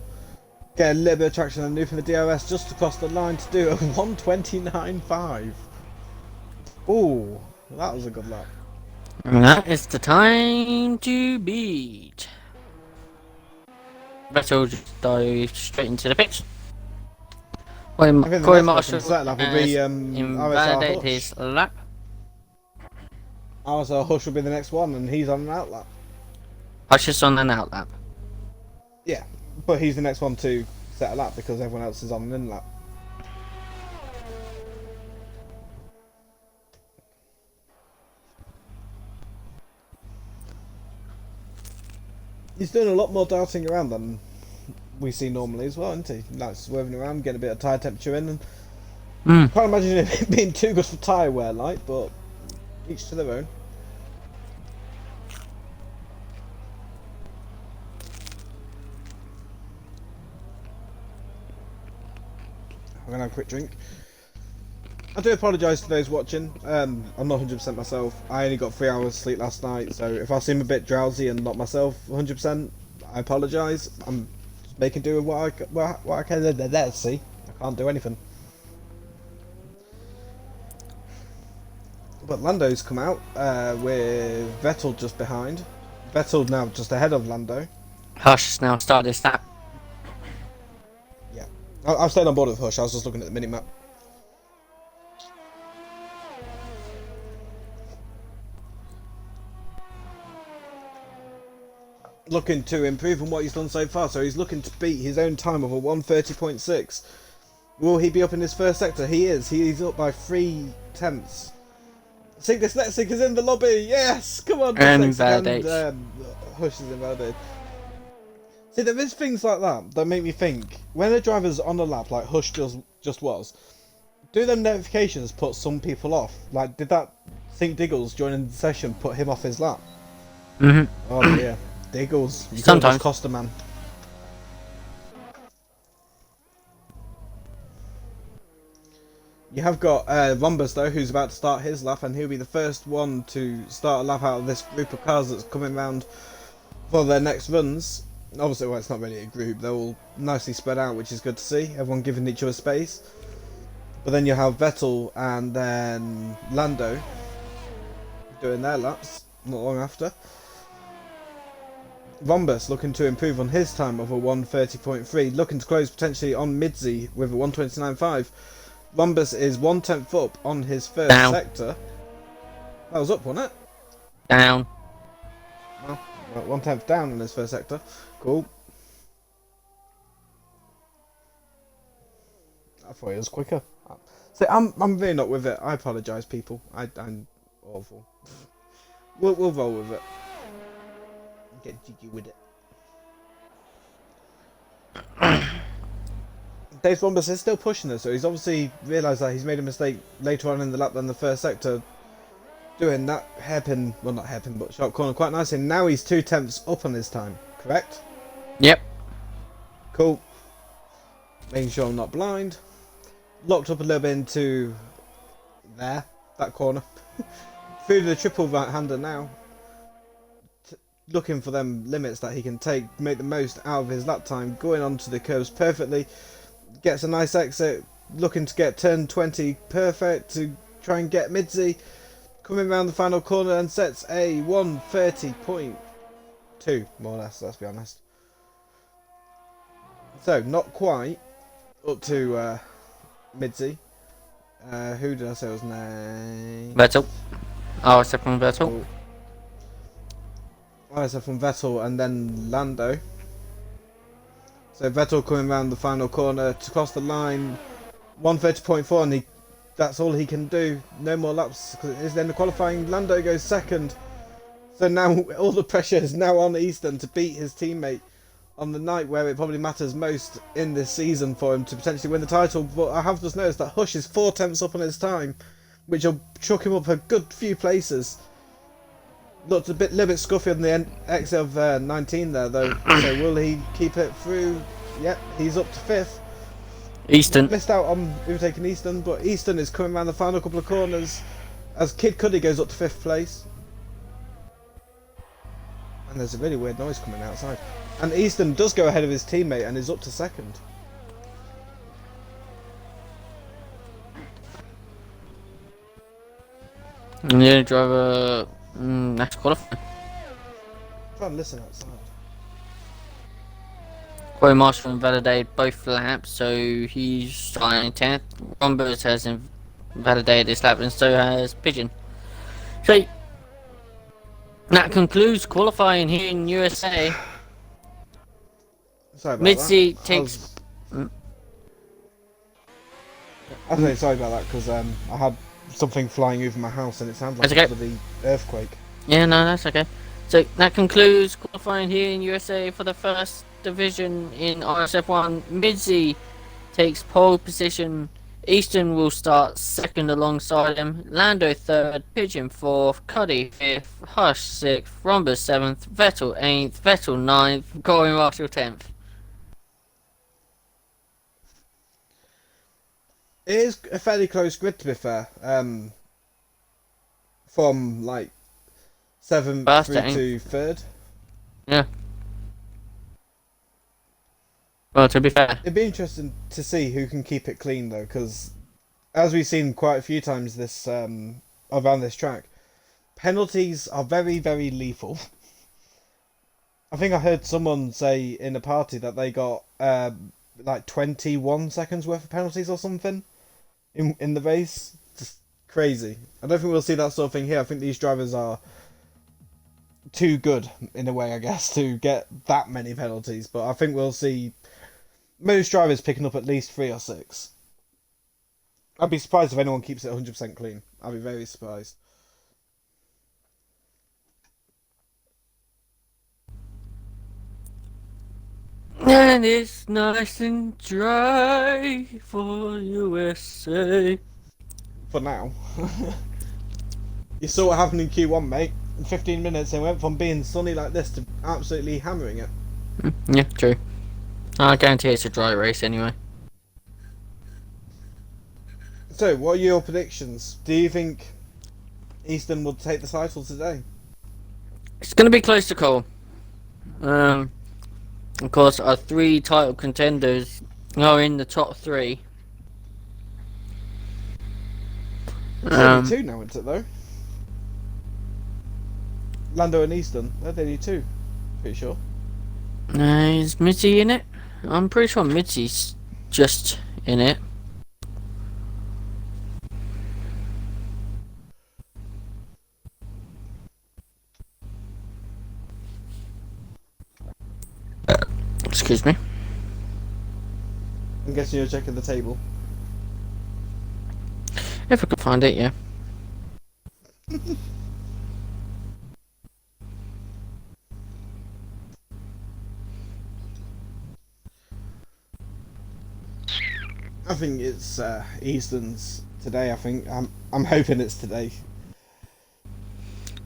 Speaker 1: Get a little bit of traction on from the DRS just across the line to do a 129.5. Ooh, that was a good lap.
Speaker 2: And that is the time to beat. Vettel just dived straight into the pits. When
Speaker 1: I think the
Speaker 2: Corey
Speaker 1: next
Speaker 2: Marshall
Speaker 1: person to set lap will be,
Speaker 2: has invalidated
Speaker 1: RSR
Speaker 2: his lap.
Speaker 1: RSR Hush will be the next one, and he's on an out lap.
Speaker 2: Hush is on an out lap.
Speaker 1: Yeah, but he's the next one to set a lap because everyone else is on an in lap. He's doing a lot more darting around than we see normally as well, isn't he? Like swerving around, getting a bit of tyre temperature in, and can't imagine it being too good for tyre wear, like, but each to their own. I'm gonna have a quick drink. I do apologise to those watching. I'm not 100% myself. I only got 3 hours sleep last night, so if I seem a bit drowsy and not myself 100%, I apologise. I'm just making do with what I can. Let's see. I can't do anything. But Lando's come out with Vettel just behind. Vettel now just ahead of Lando.
Speaker 2: Hush has now started his lap.
Speaker 1: Yeah, I've stayed on board with Hush. I was just looking at the mini-map. Looking to improve on what he's done so far, so he's looking to beat his own time of a 130.6. Will he be up in his first sector? He is. He's up by 3/10. Sig Dyslexic is in the lobby. Yes, come on.
Speaker 2: And
Speaker 1: Dyslexic, and Hush is invalidated. See, there is things like that make me think. When a driver's on a lap like Hush just was, do them notifications put some people off? Like, did that Think Diggles joining the session put him off his lap? Oh dear. Diggles, you can't just cost a man. You have got Rhombus though, who's about to start his lap, and he'll be the first one to start a lap out of this group of cars that's coming round for their next runs. Obviously, well, it's not really a group; they're all nicely spread out, which is good to see. Everyone giving each other space. But then you have Vettel and then Lando doing their laps not long after. Rhombus looking to improve on his time of a 130.3, looking to close potentially on Midzi with a 129.5. Rhombus is 1/10 up on his first sector. That was up, wasn't it?
Speaker 2: Down.
Speaker 1: Well, 1/10 down in his first sector. Cool. I thought it was quicker. See, I'm really not with it. I apologise, people. I'm awful. We'll roll with it. Get jiggy with it. Dave Rhombus is still pushing this, so he's obviously realised that he's made a mistake later on in the lap than the first sector, doing that hairpin, well not hairpin, but sharp corner quite nicely. And now he's 2/10 up on his time, correct?
Speaker 2: Yep.
Speaker 1: Cool. Making sure I'm not blind. Locked up a little bit into there, that corner. Through the triple right-hander now. Looking for them limits that he can take, make the most out of his lap time, going onto the curves perfectly, gets a nice exit, looking to get turn 20 perfect to try and get Midzi, coming around the final corner and sets a 130.2, more or less, let's be honest. So, not quite up to Midzi. Who did I say was name?
Speaker 2: Vettel. RSF from Vettel.
Speaker 1: Oh. RSF from Vettel and then Lando. So Vettel coming around the final corner to cross the line, 1:30.4, and that's all he can do. No more laps. Because then the qualifying, Lando goes second. So now all the pressure is now on Easton to beat his teammate on the night where it probably matters most in this season for him to potentially win the title. But I have just noticed that Hush is 4 tenths up on his time, which will chuck him up a good few places. Looked a little bit scuffy on the exit of 19 there though. So will he keep it through? Yep, he's up to 5th.
Speaker 2: Easton.
Speaker 1: Missed out on overtaking Easton, but Easton is coming around the final couple of corners as Kid Cudi goes up to 5th place. And there's a really weird noise coming outside. And Easton does go ahead of his teammate and is up to 2nd.
Speaker 2: And the only driver next qualifying.
Speaker 1: Try and listen outside.
Speaker 2: Corey Marshall invalidated both laps, so he's starting 10th. Rombers has invalidated this lap, and so has Pigeon. So that concludes qualifying here in USA.
Speaker 1: Sorry about
Speaker 2: Mitzi
Speaker 1: that.
Speaker 2: takes.
Speaker 1: I was really sorry about that because I had something flying over my house and it sounded like
Speaker 2: That's
Speaker 1: it was the earthquake.
Speaker 2: Yeah, no, that's okay. So that concludes qualifying here in USA for the first division in RSF1. Mitzi takes pole position. Easton will start 2nd alongside him. Lando 3rd, Pigeon 4th, Cuddy 5th, Hush 6th, Rombers 7th, Vettel 8th, Vettel 9th, Corey Marshall 10th.
Speaker 1: It is a fairly close grid to be fair. From like 7th
Speaker 2: First
Speaker 1: through
Speaker 2: to
Speaker 1: to 3rd.
Speaker 2: Yeah. Well, to be fair.
Speaker 1: It'd be interesting to see who can keep it clean though, because as we've seen quite a few times this around this track, penalties are very, very lethal. I think I heard someone say in a party that they got like 21 seconds worth of penalties or something in the race. Just crazy. I don't think we'll see that sort of thing here. I think these drivers are too good in a way, I guess, to get that many penalties. But I think we'll see most drivers picking up at least 3 or 6. I'd be surprised if anyone keeps it 100% clean. I'd be very surprised.
Speaker 2: And it's nice and dry for USA.
Speaker 1: For now. You saw what happened in Q1, mate. In 15 minutes, they went from being sunny like this to absolutely hammering it.
Speaker 2: Yeah, true. I guarantee it's a dry race anyway.
Speaker 1: So, what are your predictions? Do you think Easton will take the title today?
Speaker 2: It's going to be close to call. Of course, our 3 title contenders are in the top 3.
Speaker 1: It's only 2 now, isn't it, though? Lando and Easton, they're the only 2. Pretty sure.
Speaker 2: Is Mitzi in it? I'm pretty sure Mitzi's just in it. Excuse me.
Speaker 1: I'm guessing you're checking the table.
Speaker 2: If I can find it, yeah.
Speaker 1: I think it's Easton's today. I think I'm hoping it's today.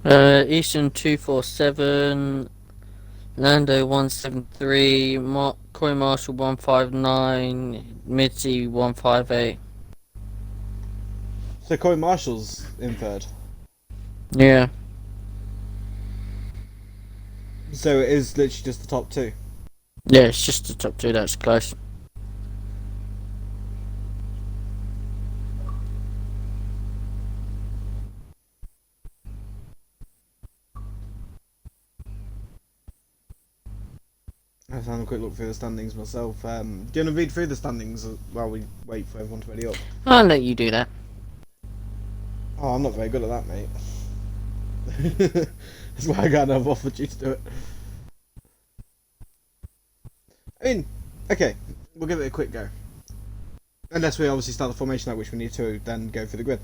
Speaker 2: Eastern 247, Lando 173, Corey Marshall 159, Mitzi 158.
Speaker 1: So Corey Marshall's in 3rd.
Speaker 2: Yeah.
Speaker 1: So it is literally just the top 2.
Speaker 2: Yeah, it's just the top 2 that's close.
Speaker 1: Let's have a quick look through the standings myself. Do you want to read through the standings while we wait for everyone to ready up?
Speaker 2: I'll let you do that.
Speaker 1: Oh, I'm not very good at that, mate. That's why I got another offer you to do it. I mean, Okay, we'll give it a quick go. Unless we obviously start the formation at which we need to then go through the grid.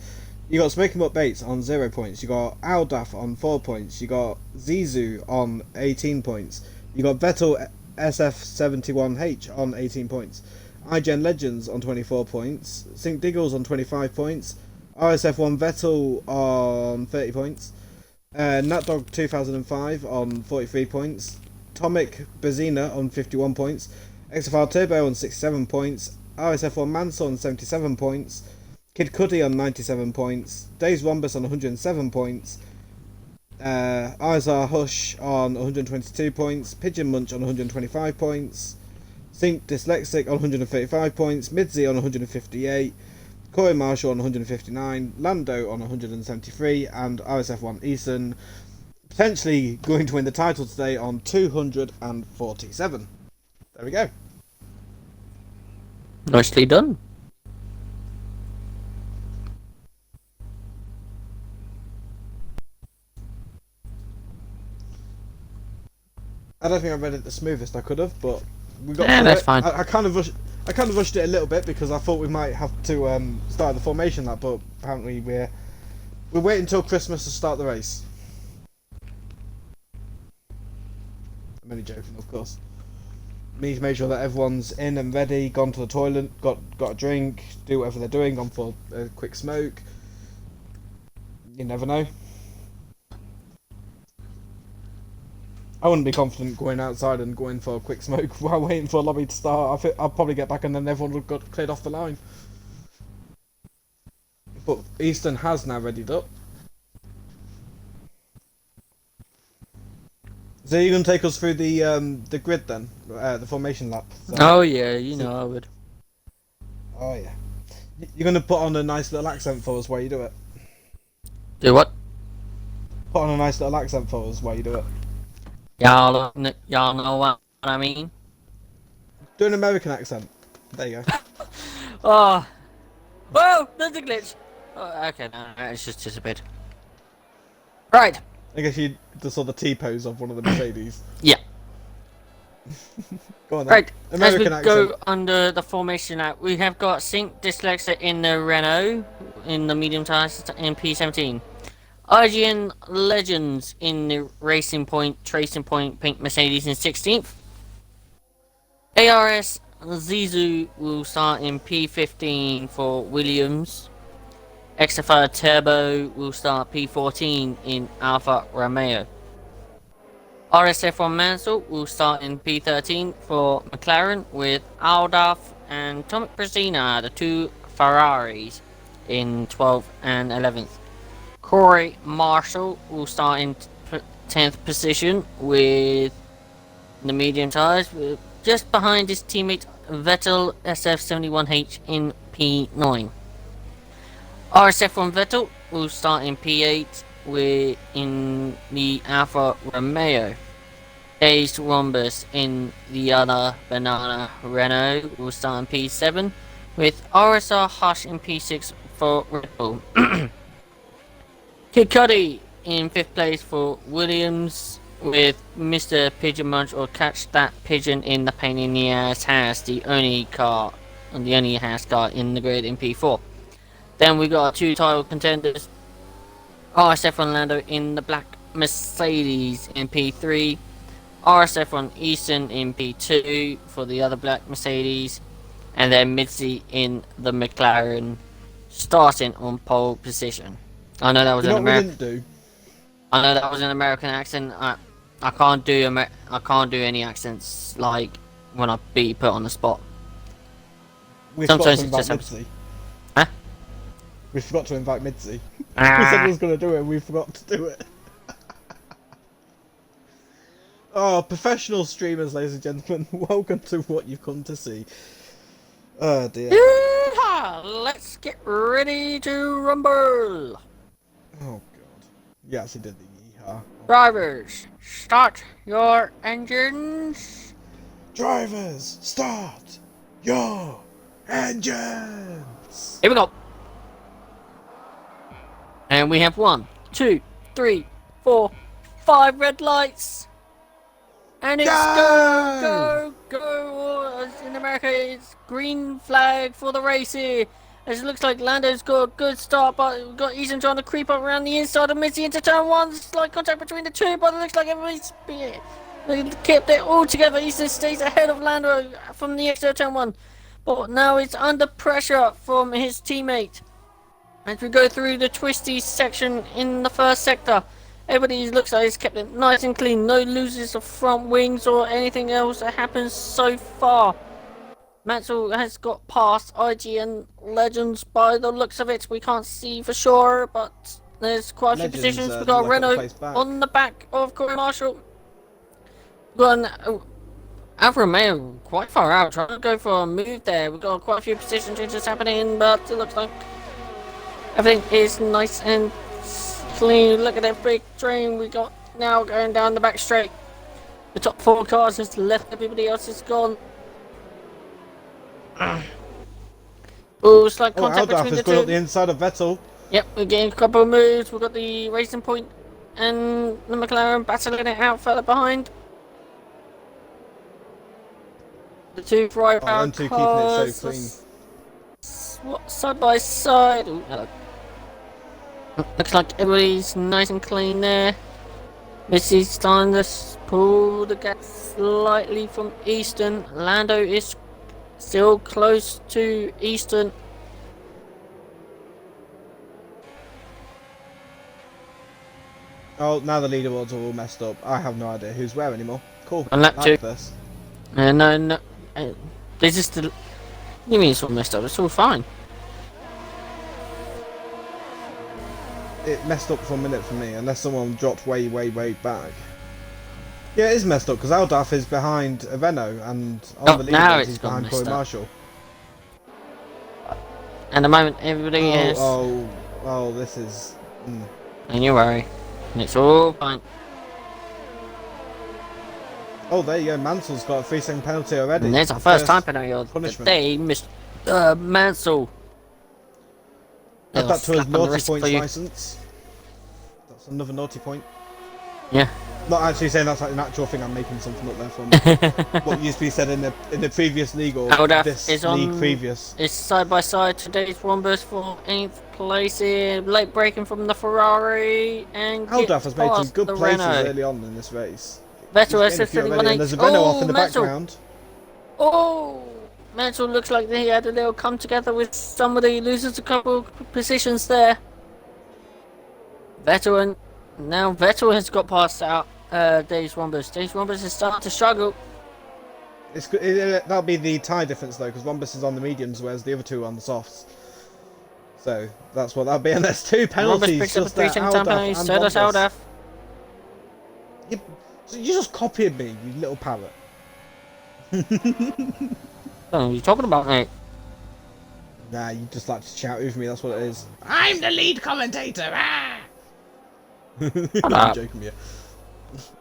Speaker 1: You got Smoking Up Bates on 0 points. You got Aldaf on 4 points. You got Zizou on 18 points. You got Vettel SF71H on 18 points. iGen Legends on 24 points. Sync Diggles on 25 points. RSF1 Vettel on 30 points. NatDog 2005 on 43 points. Tomic Bazina on 51 points. XFR Turbo on 67 points. RSF1 Mansell on 77 points. Kid Cudi on 97 points. Days Rhombus on 107 points. RSR Hush on 122 points. Pigeon Munch on 125 points. Sync Dyslexic on 135 points. Midzi on 158. Corey Marshall on 159. Lando on 173. And RSF1 Eason potentially going to win the title today on 247. There we go.
Speaker 2: Nicely done.
Speaker 1: I don't think I read it the smoothest I could have, but we got.
Speaker 2: Yeah, that's
Speaker 1: it.
Speaker 2: fine.
Speaker 1: I kind of rushed it a little bit because I thought we might have to start the formation that, but apparently we're waiting until Christmas to start the race. I'm only joking, of course. We need to make sure that everyone's in and ready, gone to the toilet, got a drink, do whatever they're doing, gone for a quick smoke. You never know. I wouldn't be confident going outside and going for a quick smoke while waiting for a lobby to start. I think I'll probably get back and then everyone would have got cleared off the line. But Easton has now readied up. So you're going to take us through the grid then? The formation lap? So.
Speaker 2: Oh yeah, you know I would.
Speaker 1: Oh yeah. You're going to put on a nice little accent for us while you do it?
Speaker 2: Do what?
Speaker 1: Put on a nice little accent for us while you do it.
Speaker 2: Y'all know what I mean?
Speaker 1: Do an American accent. There you go.
Speaker 2: Oh, whoa, there's a glitch. Oh, okay, no, it's just disappeared. Right.
Speaker 1: I guess you just saw the T-pose of one of the Mercedes.
Speaker 2: Yeah.
Speaker 1: Go on then.
Speaker 2: Right.
Speaker 1: American
Speaker 2: As we go
Speaker 1: accent.
Speaker 2: under the formation app, we have got Sync Dyslexic in the Renault in the medium tires in P17. IGN Legends in the Racing Point, Tracing Point, Pink Mercedes in 16th. ARS Zizou will start in P15 for Williams. XFR Turbo will start P14 in Alfa Romeo. RSF1 Mansell will start in P13 for McLaren with Aldaf and Tomic Brezina, the two Ferraris, in 12th and 11th. Corey Marshall will start in 10th position with the medium tyres, just behind his teammate Vettel SF71H in P9. RSF1 Vettel will start in P8 in the Alfa Romeo. Days Rhombus in the other Banana Renault will start in P7 with RSR Hush in P6 for Red Bull. Kid Cudi in 5th place for Williams with Mr. Pigeon Munch or Catch That Pigeon in the Pain in the Ass has the only car in the grid in P4. Then we got two title contenders, RSF1 Lando in the black Mercedes in P3, RSF1 Easton in P2 for the other black Mercedes, and then Midzi in the McLaren starting on pole position. I know that was an American. I know that was an American accent. I can't do any accents like when I be put on the spot.
Speaker 1: Sometimes it's just Midzi.
Speaker 2: Huh?
Speaker 1: We forgot to invite Midzi. We said we was going to do it and we forgot to do it. Oh, professional streamers, ladies and gentlemen. Welcome to what you've come to see. Oh dear.
Speaker 2: Yeehaw! Let's get ready to rumble.
Speaker 1: Oh god. Yeah, actually did the yeehaw.
Speaker 2: Drivers, start your engines.
Speaker 1: Drivers, start your engines.
Speaker 2: Here we go. And we have 1, 2, 3, 4, 5 red lights. And it's go! As in America, it's green flag for the race here. As it looks like Lando's got a good start, but we've got Eason trying to creep up around the inside of Missy into turn one. Slight contact between the two, but it looks like everybody's they kept it all together. Eason stays ahead of Lando from the exit of turn one, but now it's under pressure from his teammate. As we go through the twisty section in the first sector, everybody looks like he's kept it nice and clean. No loses of front wings or anything else that happens so far. Mansell has got past IGN Legends by the looks of it. We can't see for sure, but there's quite a few positions. We've got Renault on the back of Corey Marshall. We've got Alfa Romeo quite far out, trying to go for a move there. We've got quite a few position changes happening, but it looks like everything is nice and clean. Look at that big train we got now going down the back straight. The top 4 cars has left, everybody else is gone. Oh, slight contact between the two.
Speaker 1: Gone up the inside of Vettel.
Speaker 2: Yep, we're getting a couple of moves. We've got the Racing Point and the McLaren battling it out further behind. The two drive out cars
Speaker 1: keeping it so clean.
Speaker 2: Side by side. Ooh, hello. Looks like everybody's nice and clean there. Missy's starting to pull the gap slightly from Easton. Lando is still close to Easton.
Speaker 1: Oh, now the leaderboards are all messed up. I have no idea who's where anymore. Cool.
Speaker 2: On lap 2.
Speaker 1: This.
Speaker 2: No. They just. You mean it's all messed up? It's all fine.
Speaker 1: It messed up for a minute for me, unless someone dropped way back. Yeah, it is messed up because Aldaf is behind Renault and on the leaderboard he's behind Corey Marshall.
Speaker 2: At the moment, everybody is.
Speaker 1: Oh, this is.
Speaker 2: Don't you worry, it's all fine.
Speaker 1: Oh, there you go. Mansell's got a 3-second penalty already.
Speaker 2: And there's our first time penalty of the day, Mr. Mansell.
Speaker 1: Add that to his naughty points license. That's another naughty point.
Speaker 2: Yeah.
Speaker 1: Not actually saying that's like an actual thing. I'm making something up there from what used to be said in the previous league or this league previous.
Speaker 2: It's side by side. Today's Wombers for 8th place here. Late braking from the Ferrari and
Speaker 1: Aldaf has made some good places
Speaker 2: Renault
Speaker 1: early on in this race.
Speaker 2: Vettel S03.
Speaker 1: There's a Renault off in the background.
Speaker 2: Oh, Mansell looks like they had a little come together with somebody. Loses a couple positions there. Vettel has got past out Dave's Wombers. Dave's Wombers is starting to struggle.
Speaker 1: That'll be the tie difference though, because Wombus is on the mediums, whereas the other two are on the softs. So that's what that'll be, and there's 2 penalties.
Speaker 2: Wombus picks up a 3-second time penalty. So does Aldaf.
Speaker 1: You just copied me, you little parrot.
Speaker 2: What are you talking about, mate?
Speaker 1: Nah, you just like to shout over me, that's what it is. I'm the lead commentator! Ah! I'm joking with you.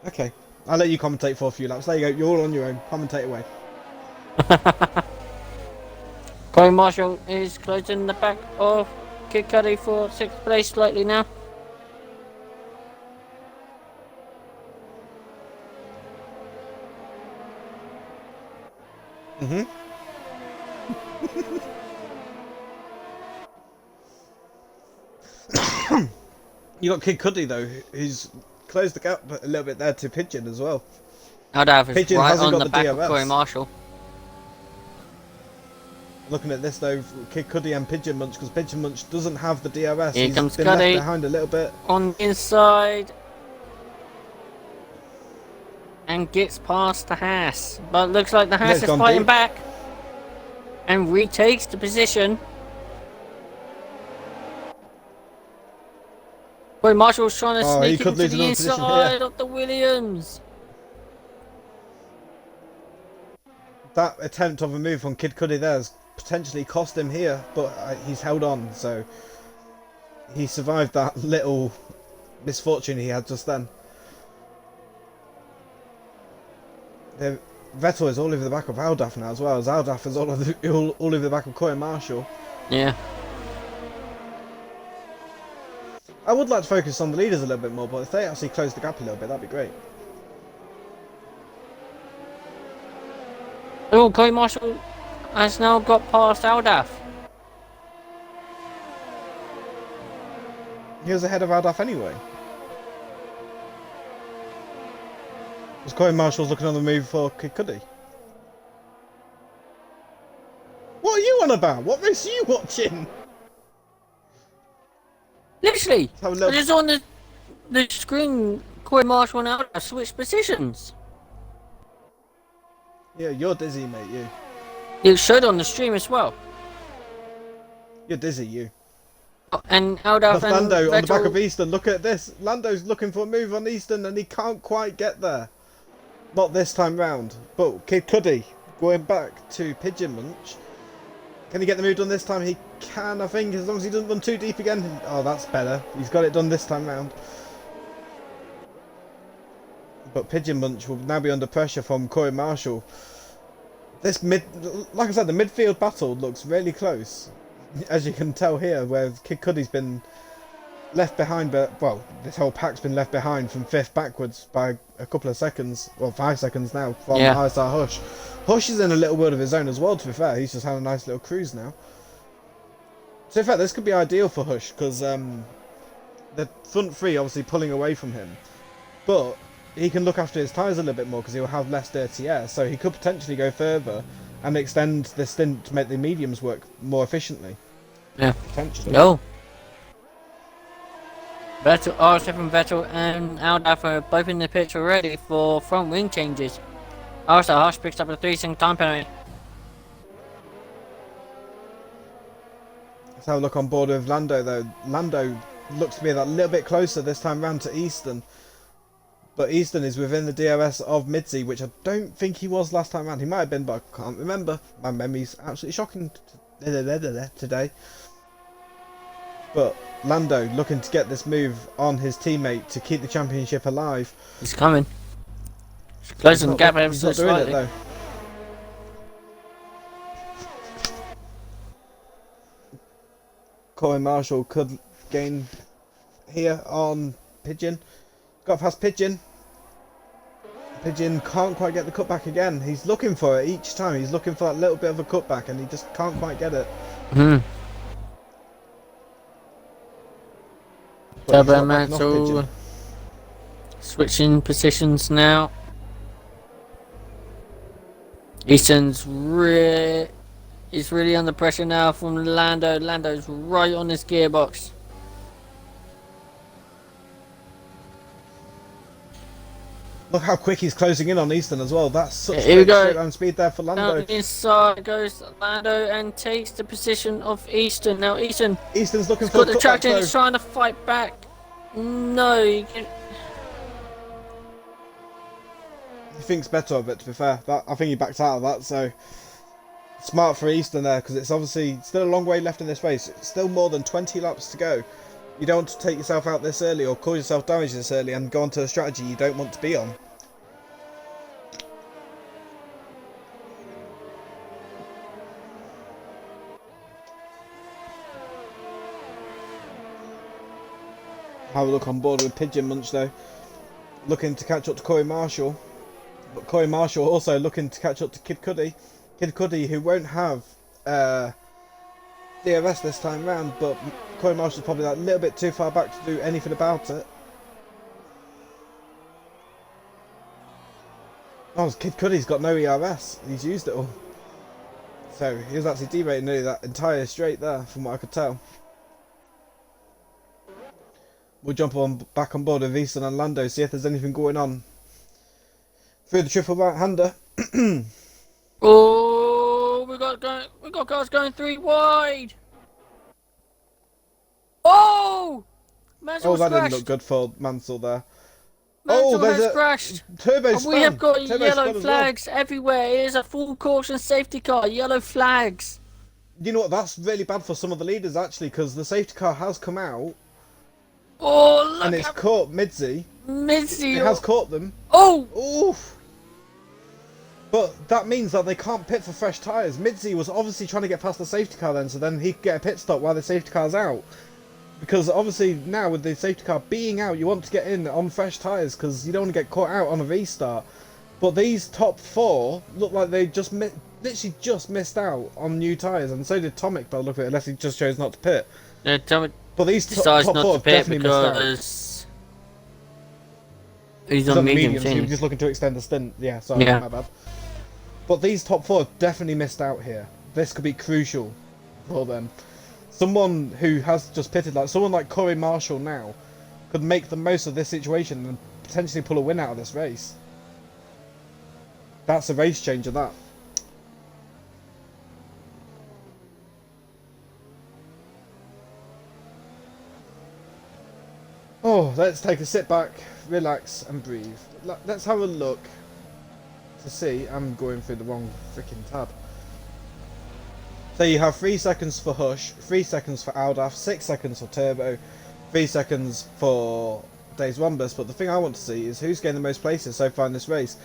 Speaker 1: Okay, I'll let you commentate for a few laps. There you go, you're all on your own. Commentate away.
Speaker 2: Corey Marshall is closing the back of Kid Cudi for 6th place slightly now.
Speaker 1: You got Kid Cudi though, who's closed the gap a little bit there to Pigeon as well.
Speaker 2: Aldaf is
Speaker 1: Pigeon
Speaker 2: right
Speaker 1: hasn't
Speaker 2: on
Speaker 1: got
Speaker 2: the
Speaker 1: the
Speaker 2: back
Speaker 1: DRS.
Speaker 2: of Corey Marshall.
Speaker 1: Looking at this though, Kid Cudi and Pigeon Munch, because Pigeon Munch doesn't have the DRS.
Speaker 2: Here
Speaker 1: He's
Speaker 2: comes
Speaker 1: been
Speaker 2: Cudi
Speaker 1: left behind a little bit.
Speaker 2: On the inside. And gets past the Haas. But looks like the Haas is fighting back. And retakes the position. Boy, Marshall's trying to sneak into the inside of the Williams.
Speaker 1: That attempt of a move on Kid Cudi there has potentially cost him here, but he's held on, so he survived that little misfortune he had just then. Vettel is all over the back of Aldaf now as well, as Aldaf is all over the back of Corey Marshall.
Speaker 2: Yeah.
Speaker 1: I would like to focus on the leaders a little bit more, but if they actually close the gap a little bit, that'd be great.
Speaker 2: Oh, Corey Marshall has now got past Aldaf.
Speaker 1: He was ahead of Aldaf anyway. Was Corey Marshall's looking on the move for Kid Cudi? What are you on about? What race are you watching?
Speaker 2: Literally,
Speaker 1: Have a look.
Speaker 2: just on the screen, Corey Marshall and Aldaf switched positions.
Speaker 1: Yeah, you're dizzy, mate, you.
Speaker 2: It showed on the stream as well.
Speaker 1: You're dizzy, you.
Speaker 2: And Aldaf and
Speaker 1: Lando on the back
Speaker 2: Vettel-
Speaker 1: of Easton, look at this. Lando's looking for a move on Easton and he can't quite get there. Not this time round. But Kid Cudi, going back to Pigeon Munch. Can he get the move done this time? He can, I think, as long as he doesn't run too deep again. Oh, that's better. He's got it done this time round. But Pigeon Munch will now be under pressure from Corey Marshall. This like I said, the midfield battle looks really close. As you can tell here, where Kid Cudi's been left behind, but well, this whole pack's been left behind from 5th backwards by a couple of seconds, well, 5 seconds now from ISR Hush. Hush is in a little world of his own as well, to be fair. He's just had a nice little cruise now. So in fact, this could be ideal for Hush, because the front three obviously pulling away from him, but he can look after his tyres a little bit more because he'll have less dirty air, so he could potentially go further and extend the stint to make the mediums work more efficiently.
Speaker 2: Yeah.
Speaker 1: Potentially.
Speaker 2: No. Vettel, RSF Vettel and Aldaf are both in the pitch already for front wing changes. Also, Hush picks up a 3-second time penalty.
Speaker 1: Let's have a look on board with Lando though. Lando looks to be that little bit closer this time round to Easton. But Easton is within the DRS of Midzi, which I don't think he was last time round. He might have been, but I can't remember. My memory's absolutely shocking today. But Lando looking to get this move on his teammate to keep the championship alive.
Speaker 2: He's coming. He's closing the gap ever
Speaker 1: He's
Speaker 2: so
Speaker 1: not doing
Speaker 2: slightly.
Speaker 1: it though. Corey Marshall could gain here on Pigeon. Got past Pigeon. Pigeon can't quite get the cutback again. He's looking for it each time. He's looking for that little bit of a cutback and he just can't quite get it.
Speaker 2: Turbo Mantle switching positions now. Easton's is really under pressure now from Lando. Lando's right on his gearbox.
Speaker 1: Look how quick he's closing in on Easton as well. That's such
Speaker 2: Here we go.
Speaker 1: straight line speed there for Lando.
Speaker 2: Down inside goes Lando and takes the position of Easton. Now Easton's
Speaker 1: looking for
Speaker 2: got
Speaker 1: a
Speaker 2: the
Speaker 1: cutback
Speaker 2: traction.
Speaker 1: though.
Speaker 2: He's trying to fight back. No,
Speaker 1: He thinks better of it, to be fair. I think he backed out of that, so smart for Easton there, because it's obviously still a long way left in this race. It's still more than 20 laps to go. You don't want to take yourself out this early or cause yourself damage this early and go onto a strategy you don't want to be on. Have a look on board with Pigeon Munch though. Looking to catch up to Corey Marshall. But Corey Marshall also looking to catch up to Kid Cudi. Kid Cudi, who won't have DRS this time round, but Corey Marshall's probably that little bit too far back to do anything about it. Oh, Kid Cudi's got no ERS. He's used it all. So he was actually derating nearly that entire straight there, from what I could tell. We'll jump back on board with Easton and Lando, see if there's anything going on. Through the triple right-hander.
Speaker 2: Oh, we got cars going 3 wide. Oh, Mansell's
Speaker 1: that
Speaker 2: crashed.
Speaker 1: didn't look good for Mansell there.
Speaker 2: Mansell
Speaker 1: there's
Speaker 2: has crashed.
Speaker 1: Turbo
Speaker 2: And we have got
Speaker 1: Turbo
Speaker 2: yellow
Speaker 1: spun as
Speaker 2: flags everywhere. It is a full caution safety car. Yellow flags.
Speaker 1: You know what? That's really bad for some of the leaders actually, because the safety car has come out.
Speaker 2: Oh, look
Speaker 1: And it's caught Midzi. It has caught them.
Speaker 2: Oh!
Speaker 1: Oof! But that means that they can't pit for fresh tyres. Midzi was obviously trying to get past the safety car then, so then he could get a pit stop while the safety car's out. Because obviously now with the safety car being out, you want to get in on fresh tyres because you don't want to get caught out on a restart. But these top 4 look like they just literally just missed out on new tyres, and so did Tomic by the look of it, unless he just chose not to pit.
Speaker 2: Tomic
Speaker 1: But these
Speaker 2: decides
Speaker 1: top
Speaker 2: not
Speaker 1: 4
Speaker 2: to
Speaker 1: have
Speaker 2: pit
Speaker 1: definitely missed out.
Speaker 2: because he's
Speaker 1: He's
Speaker 2: on
Speaker 1: on the
Speaker 2: mediums.
Speaker 1: mediums, he was just looking to extend the stint. Yeah, sorry,
Speaker 2: Yeah.
Speaker 1: my bad. But these top 4 have definitely missed out here. This could be crucial for them. Someone who has just pitted, like someone like Corey Marshall now, could make the most of this situation and potentially pull a win out of this race. That's a race changer, that. Oh, let's take a sit back, relax and breathe. Let's have a look to see. I'm going through the wrong freaking tab. So you have 3 seconds for Hush, 3 seconds for Aldaf, 6 seconds for Turbo, 3 seconds for Days Wombus, but the thing I want to see is who's gained the most places so far in this race.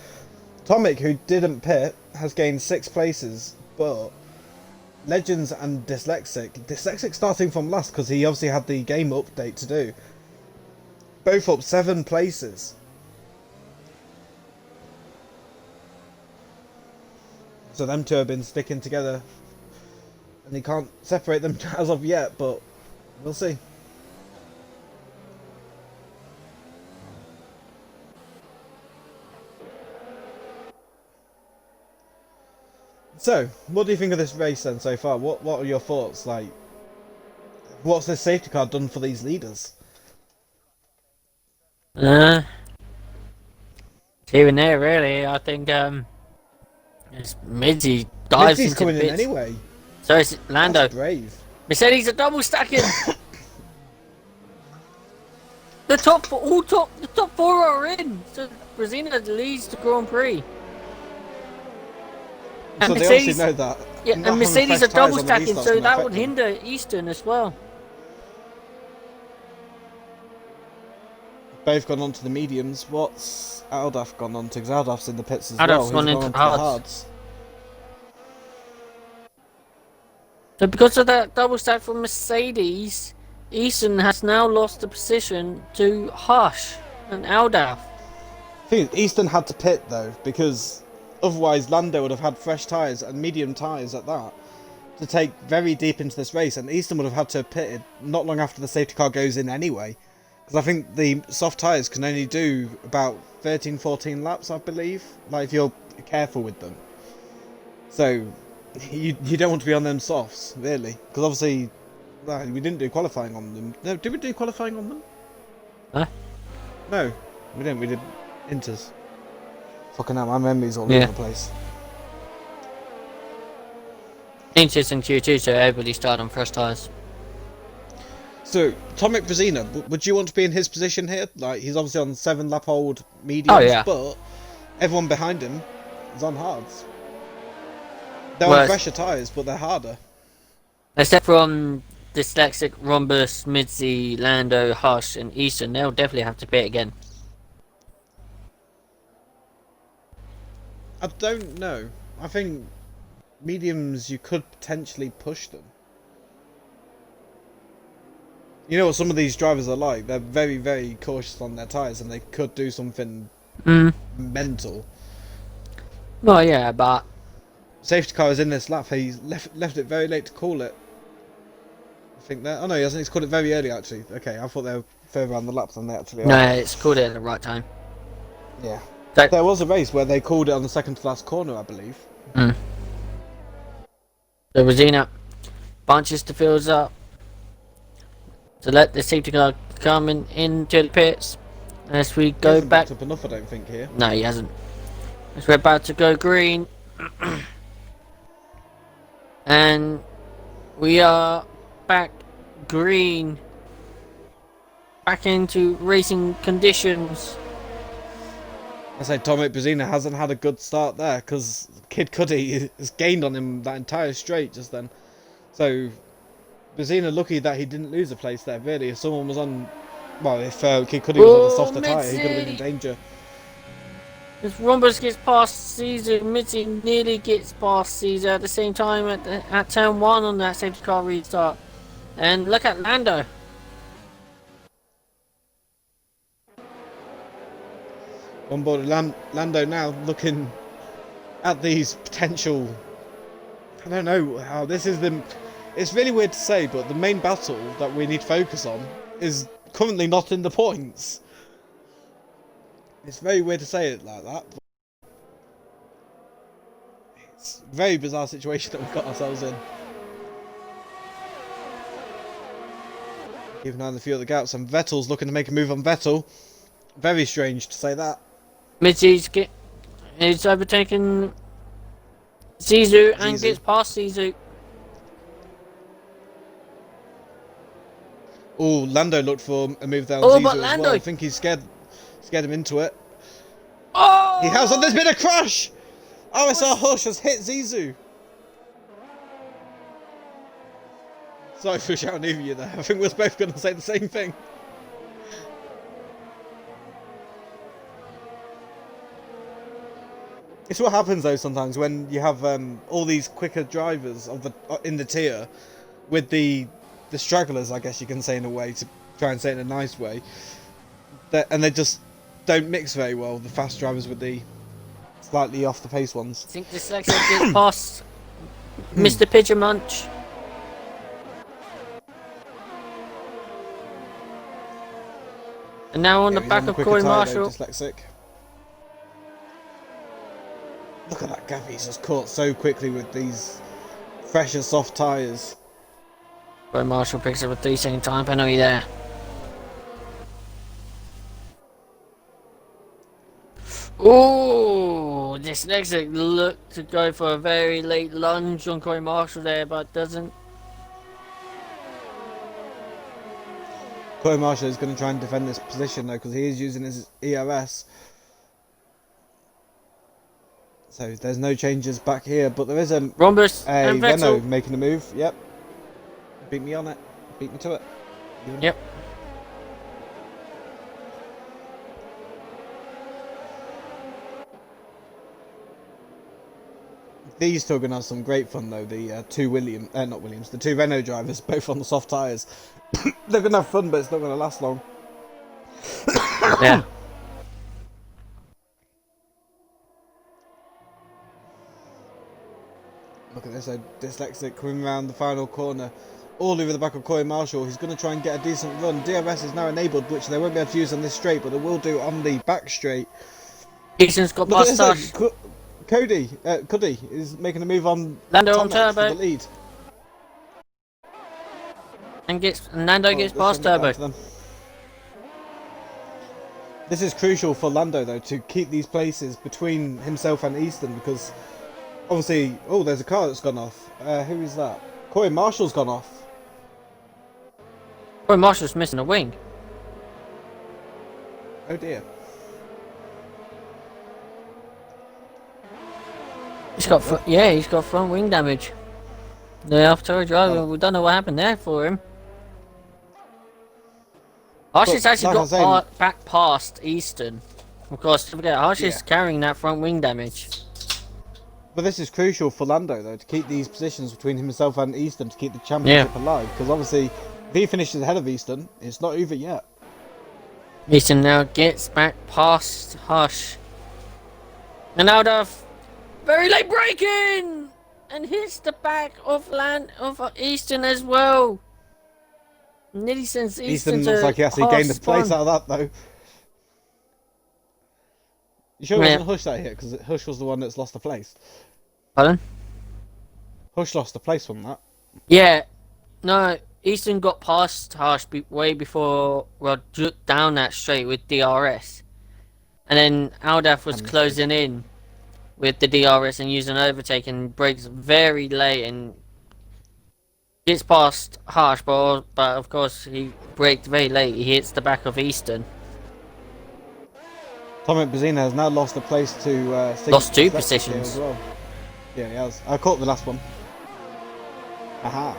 Speaker 1: Tomic, who didn't pit, has gained 6 places, but Legends and Dyslexic starting from last because he obviously had the game update to do, both up 7 places. So them two have been sticking together, and you can't separate them as of yet, but we'll see. So, what do you think of this race then so far? What are your thoughts? Like, what's this safety car done for these leaders?
Speaker 2: Here and there, really. I think it's Midzi dives
Speaker 1: Mitzi's
Speaker 2: into the
Speaker 1: coming in
Speaker 2: pits.
Speaker 1: anyway.
Speaker 2: So it's Lando.
Speaker 1: That's brave.
Speaker 2: Mercedes are double stacking. The top 4 are in. So Brezina leads the Grand Prix. And
Speaker 1: So they
Speaker 2: Mercedes,
Speaker 1: obviously know that.
Speaker 2: yeah,
Speaker 1: Not
Speaker 2: and Mercedes
Speaker 1: having
Speaker 2: are
Speaker 1: fresh tyres
Speaker 2: double
Speaker 1: on the
Speaker 2: stacking,
Speaker 1: restarts
Speaker 2: so
Speaker 1: can
Speaker 2: that
Speaker 1: affect
Speaker 2: would
Speaker 1: them.
Speaker 2: hinder Eastern as well.
Speaker 1: Both gone on to the mediums. What's Aldaf gone on to? Because Aldaf's in the pits as
Speaker 2: Aldaf's
Speaker 1: well.
Speaker 2: gone
Speaker 1: He's
Speaker 2: into
Speaker 1: on to
Speaker 2: the
Speaker 1: the
Speaker 2: hards.
Speaker 1: hards.
Speaker 2: So because of that double stack from Mercedes, Easton has now lost the position to Hush and Aldaf.
Speaker 1: I think Easton had to pit though, because otherwise Lando would have had fresh tyres and medium tyres at that to take very deep into this race, and Easton would have had to have pitted not long after the safety car goes in anyway. Because I think the soft tyres can only do about 13-14 laps, I believe, like if you're careful with them. So you don't want to be on them softs, really, because obviously we didn't do qualifying on them. No, did we do qualifying on them?
Speaker 2: Huh?
Speaker 1: No, we didn't. We did inters. Fucking hell, my memory's all
Speaker 2: Yeah.
Speaker 1: over the place.
Speaker 2: Inches and Q2, so everybody started on fresh tyres.
Speaker 1: So, Tomic Brezina, would you want to be in his position here? Like, he's obviously on 7-lap old mediums,
Speaker 2: Oh, yeah.
Speaker 1: but everyone behind him is on hards. They're
Speaker 2: Well,
Speaker 1: on fresher tyres, but they're harder.
Speaker 2: Except from Dyslexic, Rhombus, Midzi, Lando, Hush, and Easton, they'll definitely have to pit again.
Speaker 1: I don't know. I think mediums, you could potentially push them. You know what some of these drivers are like? They're very, very cautious on their tyres, and they could do something mental.
Speaker 2: Well, yeah, but
Speaker 1: Safety car is in this lap. He's left it very late to call it. I think that. Oh no, he hasn't. He's called it very early actually. Okay, I thought they were further on the lap than they actually are.
Speaker 2: no, it's called it at the right time.
Speaker 1: Yeah.
Speaker 2: So,
Speaker 1: There was a race where they called it on the second to last corner, I believe.
Speaker 2: so Brezina bunches the fields up to let the safety car come into the pits as we
Speaker 1: He
Speaker 2: go
Speaker 1: hasn't
Speaker 2: back.
Speaker 1: backed up enough, I don't think here.
Speaker 2: No, he hasn't. As we're about to go green. And we are back green. Back into racing conditions.
Speaker 1: I say Tomic Brezina hasn't had a good start there because Kid Cudi has gained on him that entire straight just then. So Brezina lucky that he didn't lose a place there. Really, if someone was on, well, if Kid Cudi was on a softer tyre, he could have been in danger.
Speaker 2: As Rhombus gets past Caesar, Mitzi nearly gets past Caesar at the same time at turn 1 on that safety car restart. And look at Lando.
Speaker 1: On board Lando now, looking at these potential. I don't know how this is the. It's really weird to say, but the main battle that we need to focus on is currently not in the points. It's very weird to say it like that. But it's a very bizarre situation that we've got ourselves in. Keeping an eye on a few other gaps, and Vettel's looking to make a move on Vettel. Very strange to say that.
Speaker 2: Mitzi's is overtaken Zizou and gets past Zizou.
Speaker 1: Oh, Lando looked for a move down
Speaker 2: Oh,
Speaker 1: Zizou
Speaker 2: but
Speaker 1: as
Speaker 2: Lando!
Speaker 1: well. I think he's scared him into it.
Speaker 2: Oh!
Speaker 1: He has, and there's been a crash! RSR Hush has hit Zizou. Sorry for shouting over you there. I think we're both going to say the same thing. It's what happens though sometimes when you have all these quicker drivers of the in the tier with the stragglers, I guess you can say in a way, to try and say it in a nice way, and they just don't mix very well, the fast drivers with the slightly off the pace ones.
Speaker 2: I think Dyslexic gets past Mr. Pigeon Munch. And now on the back of Corey Marshall.
Speaker 1: Dyslexic. Look at that gap he's just caught so quickly with these fresh and soft tyres.
Speaker 2: Corey Marshall picks up a 3-second time penalty there. Ooh, Dyslexic looked to go for a very late lunge on Corey Marshall there, but doesn't.
Speaker 1: Corey Marshall is going to try and defend this position though, because he is using his ERS. So there's no changes back here, but there is a
Speaker 2: Rhombus and
Speaker 1: Renault
Speaker 2: Vettel
Speaker 1: making a move. Yep. Beat me on it. Beat me to it.
Speaker 2: Yep.
Speaker 1: These two are going to have some great fun though. The the two Renault drivers, both on the soft tyres. They're going to have fun, but it's not going to last long.
Speaker 2: Yeah.
Speaker 1: Look at this, Dyslexic coming around the final corner, all over the back of Corey Marshall, who's going to try and get a decent run. DRS is now enabled, which they won't be able to use on this straight, but they will do on the back straight.
Speaker 2: Easton's got past us.
Speaker 1: Cuddy is making a move on
Speaker 2: Lando on
Speaker 1: Tomac
Speaker 2: Turbo.
Speaker 1: for the lead.
Speaker 2: And Lando gets past Turbo.
Speaker 1: This is crucial for Lando though, to keep these places between himself and Easton, because obviously, oh, there's a car that's gone off. Who is that? Corey Marshall's gone off.
Speaker 2: Corey Marshall's missing a wing.
Speaker 1: Oh dear.
Speaker 2: He's got he's got front wing damage. The off-tour driver, we don't know what happened there for him. Harsh has actually got back past Easton. Of course, don't forget, Harsh is carrying that front wing damage.
Speaker 1: But this is crucial for Lando though, to keep these positions between himself and Easton, to keep the championship alive, because obviously if he finishes ahead of Easton, it's not over yet.
Speaker 2: Easton now gets back past Harsh. And out of very late braking! And hits the back of Easton as well. Nearly since
Speaker 1: Easton looks like he actually gained a place out of that though. You sure it wasn't Hush that hit? Because Hush was the one that's lost the place.
Speaker 2: Pardon?
Speaker 1: Hush lost the place from that.
Speaker 2: Yeah. No, Easton got past Harsh way before, well, down that straight with DRS. And then Aldaf was closing in with the DRS and using overtake and brakes very late and gets past Harsh, but of course he braked very late. He hits the back of Easton.
Speaker 1: Tomac Bazzina has now lost a place to
Speaker 2: lost 2 positions
Speaker 1: as well. Yeah, he has. I caught the last one. Aha.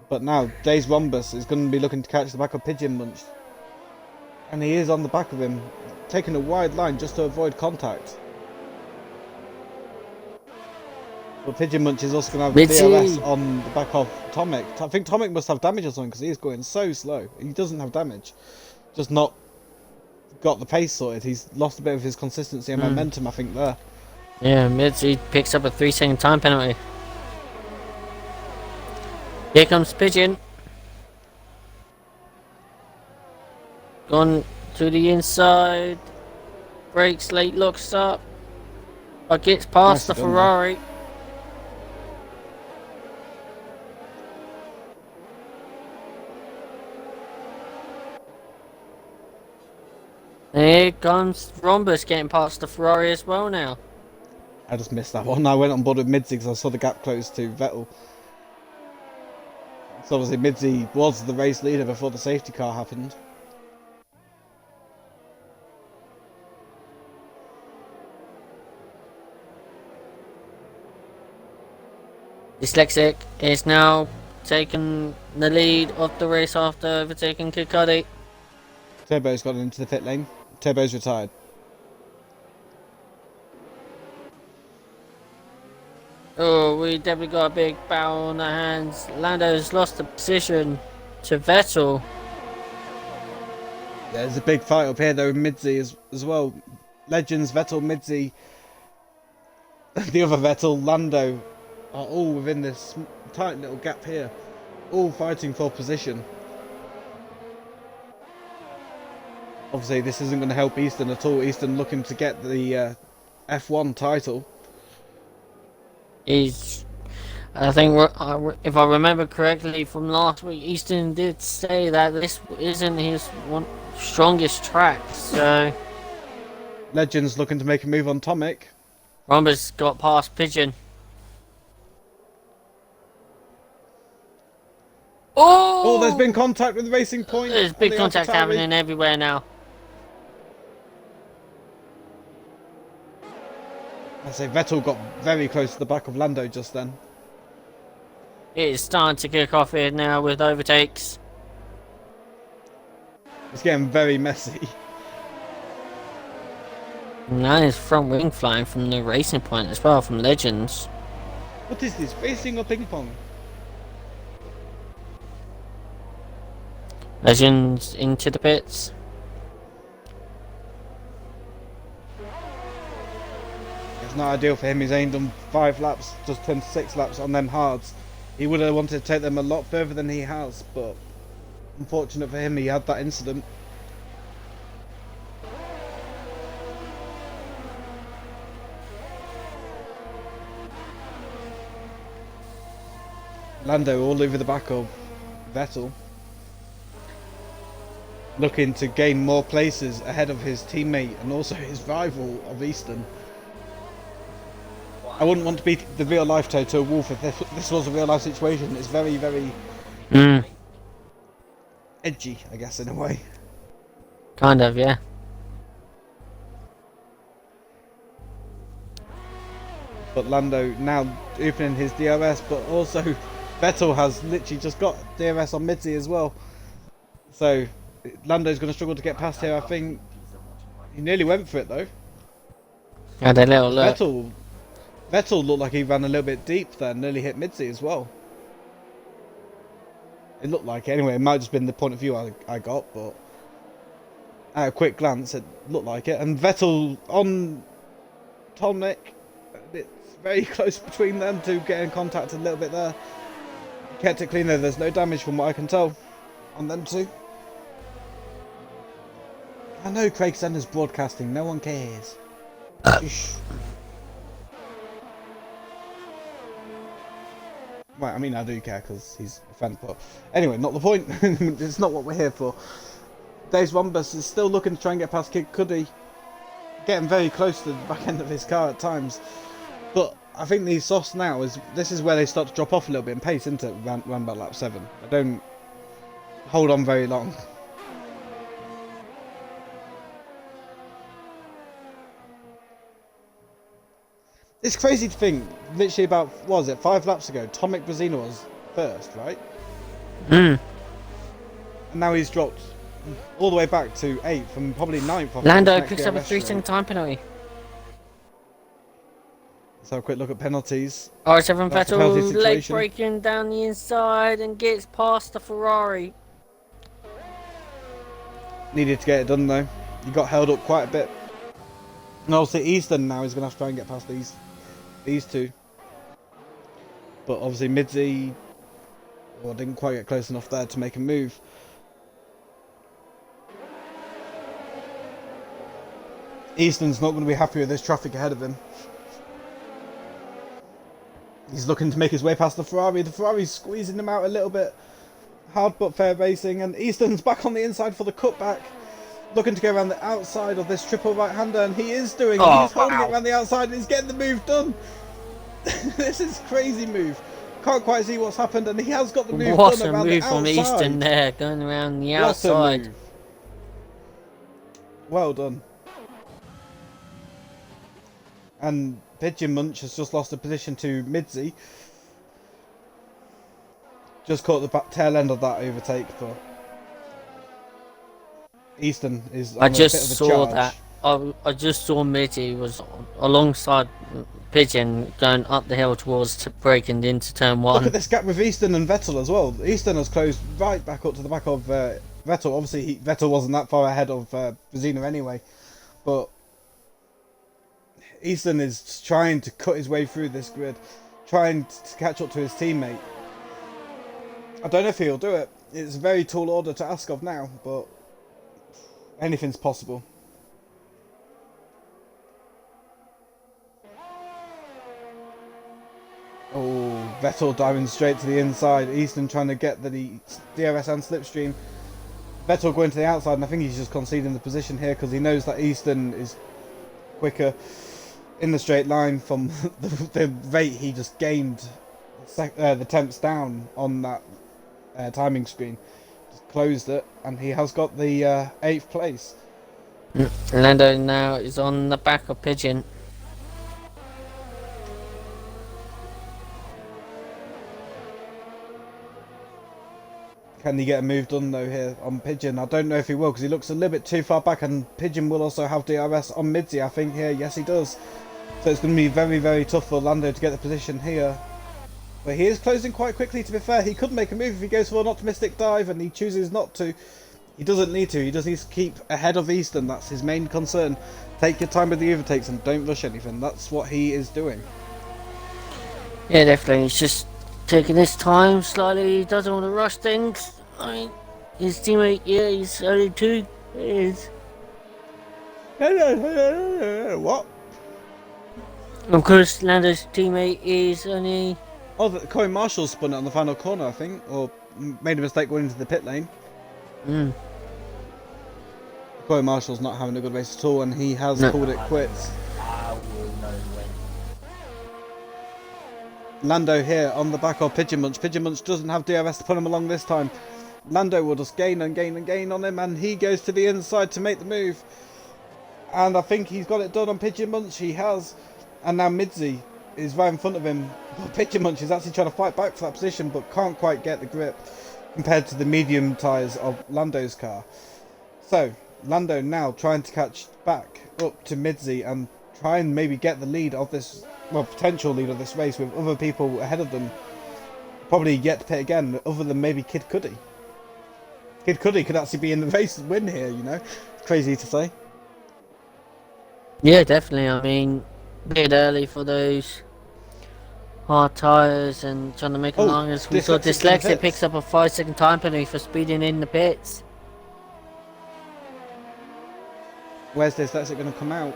Speaker 1: But now Days Rhombus is going to be looking to catch the back of Pigeon Munch, and he is on the back of him, taking a wide line just to avoid contact. But Pigeon Munch is also going to have DRS on the back of Tomac. I think Tomac must have damage or something, because he is going so slow. He doesn't have damage, just not got the pace sorted. He's lost a bit of his consistency and momentum, I think, there.
Speaker 2: Yeah, Mitzi picks up a 3-second time penalty. Here comes Pigeon. Gone to the inside. Brakes late, locks up. But gets past the Ferrari. Here comes Rhombus getting past the Ferrari as well now.
Speaker 1: I just missed that one. I went on board with Midzi because I saw the gap close to Vettel. So obviously Midzi was the race leader before the safety car happened.
Speaker 2: Dyslexic is now taking the lead of the race after overtaking Kirkcuddy.
Speaker 1: Turbo's got into the pit lane. Turbo's retired.
Speaker 2: Oh, we definitely got a big battle on our hands. Lando's lost the position to Vettel.
Speaker 1: Yeah, there's a big fight up here though with Midzi as well. Legends, Vettel, Midzi, the other Vettel, Lando are all within this tight little gap here. All fighting for position. Obviously this isn't going to help Easton at all. Easton looking to get the F1 title.
Speaker 2: I think if I remember correctly from last week, Easton did say that this isn't his strongest track, so...
Speaker 1: Legends looking to make a move on Tomic.
Speaker 2: Rhombus got past Pigeon. Oh!
Speaker 1: Oh, there's been contact with the Racing Point.
Speaker 2: There's big contact happening everywhere now.
Speaker 1: I say Vettel got very close to the back of Lando just then.
Speaker 2: It is starting to kick off here now with overtakes.
Speaker 1: It's getting very messy.
Speaker 2: Now his front wing flying from the Racing Point as well, from Legends.
Speaker 1: What is this, racing or ping pong?
Speaker 2: Legends into the pits.
Speaker 1: It's not ideal for him. He's aimed on 5 laps, just turned 6 laps on them hards. He would have wanted to take them a lot further than he has, but unfortunate for him, he had that incident. Lando all over the back of Vettel, looking to gain more places ahead of his teammate and also his rival of Easton. I wouldn't want to be the real life Toto Wolff if this was a real life situation. It's very, very edgy, I guess, in a way.
Speaker 2: Kind of, yeah.
Speaker 1: But Lando now opening his DRS, but also Vettel has literally just got DRS on Midzi as well. So Lando's going to struggle to get past here, I think. He nearly went for it though.
Speaker 2: Had a little look.
Speaker 1: Vettel looked like he ran a little bit deep there and nearly hit Midzi as well. It looked like it anyway. It might have just been the point of view I got, but at a quick glance it looked like it. And Vettel on Tomic, it's very close between them two, getting contact a little bit there. Kept it clean though, there's no damage from what I can tell on them two. I know Craig Sender's broadcasting, no one cares. Right, I mean I do care because he's a fan, but anyway, not the point. It's not what we're here for. Dave's Rhombus is still looking to try and get past Kirkcuddy, getting very close to the back end of his car at times. But I think these softs now this is where they start to drop off a little bit in pace, isn't it? Round about lap 7. I don't hold on very long. It's crazy to think, literally about, what was it, 5 laps ago, Tomic Brazina was first, right? And now he's dropped all the way back to 8th from probably 9th.
Speaker 2: Lando picks up a 3-second time penalty.
Speaker 1: Let's have a quick look at penalties.
Speaker 2: RSF1 Vettel leg breaking down the inside and gets past the Ferrari.
Speaker 1: Needed to get it done though. he got held up quite a bit. And obviously Easton now is going to have to try and get past these two. But obviously Midzi didn't quite get close enough there to make a move. Easton's not going to be happy with this traffic ahead of him. He's looking to make his way past the Ferrari. The Ferrari's squeezing him out a little bit. Hard but fair racing, and Easton's back on the inside for the cutback. Looking to go around the outside of this triple right-hander, and he is doing. He's holding it around the outside, and he's getting the move done. This is crazy move. Can't quite see what's happened, and he has got the move done around the outside.
Speaker 2: What a move from Easton there, going around the outside.
Speaker 1: Well done. And Pigeon Munch has just lost a position to Midzi. Just caught the tail end of that overtake, but Easton is on a bit of a charge.
Speaker 2: I just saw Midzi was alongside Pigeon going up the hill towards breaking into turn 1.
Speaker 1: Look at this gap with Easton and Vettel as well. Easton has closed right back up to the back of Vettel. Obviously, Vettel wasn't that far ahead of Brezina anyway, but Easton is trying to cut his way through this grid, trying to catch up to his teammate. I don't know if he'll do it. It's a very tall order to ask of now, but anything's possible. Oh, Vettel diving straight to the inside. Easton trying to get the DRS and slipstream. Vettel going to the outside, and I think he's just conceding the position here because he knows that Easton is quicker in the straight line from the rate he just gained the temps down on that timing screen. Just closed it, and he has got the 8th place.
Speaker 2: Lando now is on the back of Pigeon.
Speaker 1: Can he get a move done though here on Pigeon? I don't know if he will, because he looks a little bit too far back, and Pigeon will also have DRS on Midzi, I think, here. Yes, he does. So it's going to be very, very tough for Lando to get the position here. But he is closing quite quickly, to be fair. He could make a move if he goes for an optimistic dive, and he chooses not to. He doesn't need to. He just needs to keep ahead of Easton. That's his main concern. Take your time with the overtakes and don't rush anything. That's what he is doing.
Speaker 2: Yeah, definitely. He's just taking his time slightly. He doesn't want to rush things. I mean, his teammate, yeah, he's only 2. It is.
Speaker 1: What?
Speaker 2: Of course, Lando's teammate is only...
Speaker 1: Oh, Corey Marshall spun it on the final corner, I think, or made a mistake going into the pit lane. Corey Marshall's not having a good race at all, and he has called it quits. Lando here on the back of Pigeon Munch. Pigeon Munch doesn't have DRS to pull him along this time. Lando will just gain and gain and gain on him, and he goes to the inside to make the move. And I think he's got it done on Pigeon Munch. He has. And now Midzi is right in front of him. But Pigeon Munch is actually trying to fight back for that position, but can't quite get the grip compared to the medium tyres of Lando's car. So, Lando now trying to catch back up to Midzi and try and maybe get the lead of this, well, potential lead of this race with other people ahead of them. Probably yet to pit again, other than maybe Kid Cudi. Kid Cudi could actually be in the race and win here, you know. It's crazy to say.
Speaker 2: Yeah, definitely. I mean, a bit early for those hard tyres and trying to make it long as we saw. Dyslexic picks up a 5-second time penalty for speeding in the pits.
Speaker 1: Where's Dyslexic going to come out?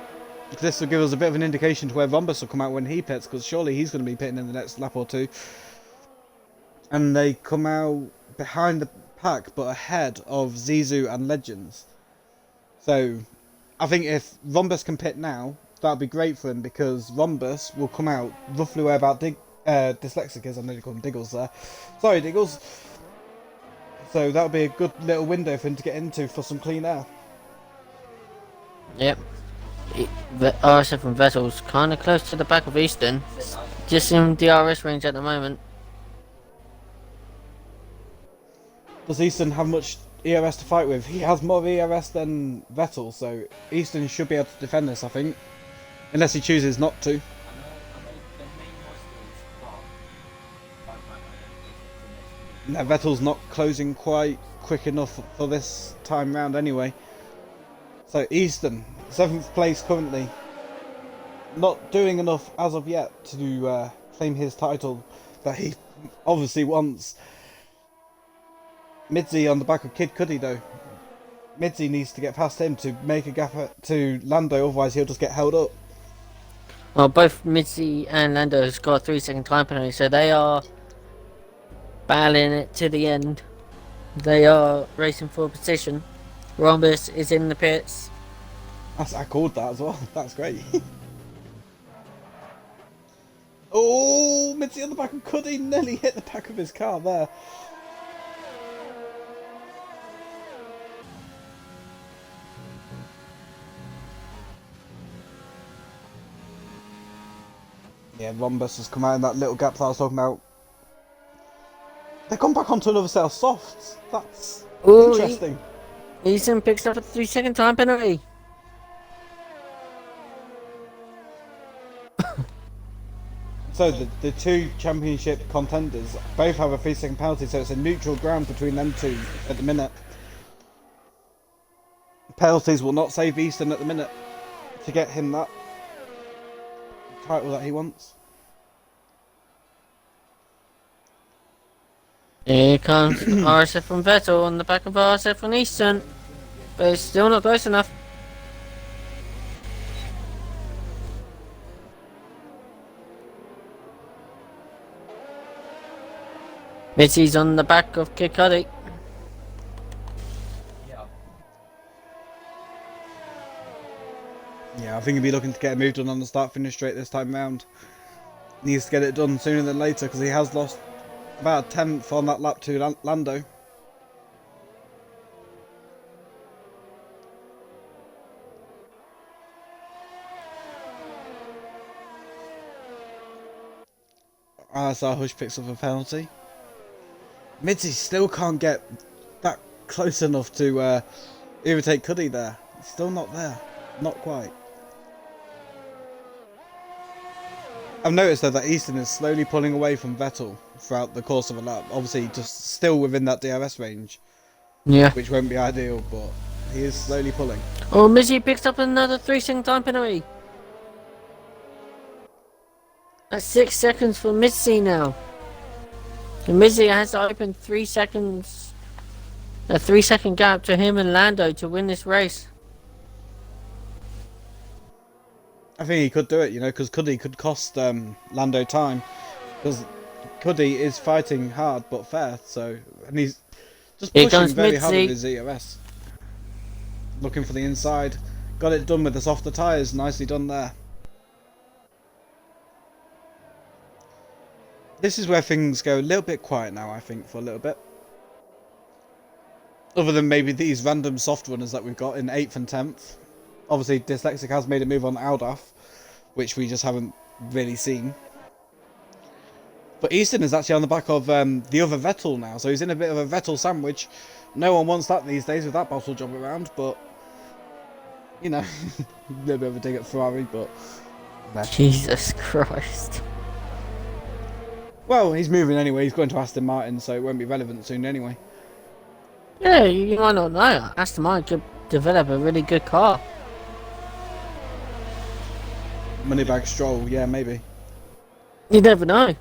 Speaker 1: This will give us a bit of an indication to where Vombus will come out when he pits, because surely he's going to be pitting in the next lap or two. And they come out behind the pack, but ahead of Zizou and Legends. So, I think if Vombus can pit now, that would be great for him, because Vombus will come out roughly where about Dyslexic is. I nearly called him Diggles there. Sorry, Diggles. So that would be a good little window for him to get into for some clean air.
Speaker 2: Yep. The RSF and Vettel's kind of close to the back of Easton. Just in DRS range at the moment.
Speaker 1: Does Easton have much ERS to fight with? He has more ERS than Vettel, so Easton should be able to defend this, I think. Unless he chooses not to. No, Vettel's not closing quite quick enough for this time round anyway. So Easton, 7th place currently. Not doing enough as of yet to claim his title that he obviously wants. Midzi on the back of Kid Cudi though. Midzi needs to get past him to make a gap to Lando, otherwise he'll just get held up.
Speaker 2: Well, both Mitzi and Lando has got a 3-second time penalty, so they are battling it to the end. They are racing for position. Rhombus is in the pits.
Speaker 1: I called that as well. That's great. Oh, Mitzi on the back of Cudi nearly hit the back of his car there. Yeah, Rhombus has come out in that little gap that I was talking about. They've gone back onto another set of softs. That's interesting.
Speaker 2: Easton picks up a 3-second time penalty.
Speaker 1: So the two championship contenders both have a 3-second penalty, so it's a neutral ground between them two at the minute. Penalties will not save Easton at the minute to get him that title that he wants.
Speaker 2: Here comes RSF from Vettel on the back of RSF from Easton, but it's still not close enough. Mitzi's on the back of Kid Cudi.
Speaker 1: Yeah, I think he'll be looking to get a move done on the start-finish straight this time round. Needs to get it done sooner than later because he has lost about a tenth on that lap to Lando. RSR Hush picks up a penalty. Mitzi still can't get that close enough to irritate Cudi there. Still not there. Not quite. I've noticed though that Easton is slowly pulling away from Vettel throughout the course of a lap. Obviously just still within that DRS range.
Speaker 2: Yeah.
Speaker 1: Which won't be ideal, but he is slowly pulling.
Speaker 2: Oh, Mitzi picks up another 3-second time penalty. That's 6 seconds for Mitzi now. And Mitzi has to open 3 seconds, a 3-second gap to him and Lando to win this race.
Speaker 1: I think he could do it, you know, because Cudi could cost Lando time. Because Cudi is fighting hard but fair, so... And he's just pushing very hard with his EOS. Looking for the inside. Got it done with the softer tyres. Nicely done there. This is where things go a little bit quiet now, I think, for a little bit. Other than maybe these random soft runners that we've got in 8th and 10th. Obviously, Dyslexic has made a move on Aldaf, which we just haven't really seen. But Easton is actually on the back of the other Vettel now, so he's in a bit of a Vettel sandwich. No one wants that these days with that bottle job around, but... You know, a little bit of a dig at Ferrari, but... Nah.
Speaker 2: Jesus Christ.
Speaker 1: Well, he's moving anyway, he's going to Aston Martin, so it won't be relevant soon anyway.
Speaker 2: Yeah, you might not know. Aston Martin could develop a really good car.
Speaker 1: Moneybag Stroll, yeah, maybe.
Speaker 2: You never know.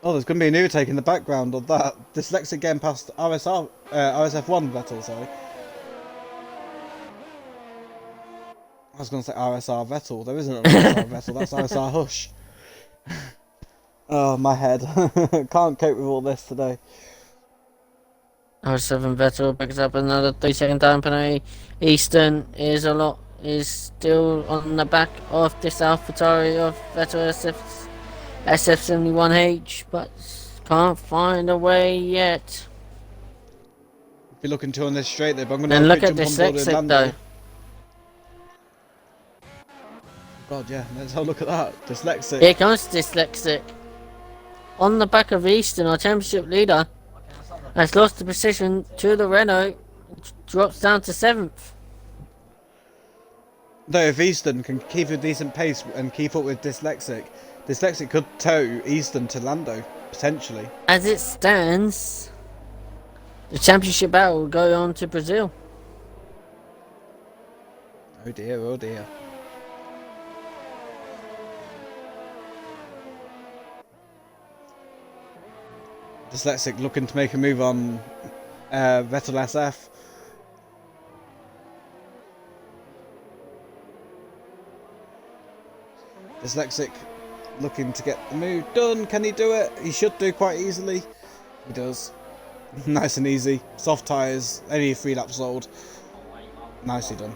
Speaker 1: Oh, there's going to be an overtake in the background of that. Dyslexic getting past RSF1 Vettel, sorry. I was going to say RSR Vettel. There isn't an RSR Vettel, that's RSR Hush. Oh, my head. Can't cope with all this today.
Speaker 2: R7 Vettel picks up another 3-second time penalty. Easton is still on the back of this AlphaTauri of Vettel SF71H, but can't find a way yet.
Speaker 1: If you're looking to on this straight there, but I'm going
Speaker 2: And
Speaker 1: to
Speaker 2: look at Dyslexic though.
Speaker 1: God, yeah, let's have a look at that. Dyslexic.
Speaker 2: Here comes Dyslexic. On the back of Easton, our championship leader, has lost the position to the Renault, drops down to 7th.
Speaker 1: Though if Easton can keep a decent pace and keep up with Dyslexic, Dyslexic could tow Easton to Lando, potentially.
Speaker 2: As it stands, the championship battle will go on to Brazil.
Speaker 1: Oh dear, oh dear. Dyslexic looking to make a move on Vettel SF. Dyslexic looking to get the move done. Can he do it? He should do quite easily. He does. Nice and easy. Soft tyres, only 3 laps old. Nicely done.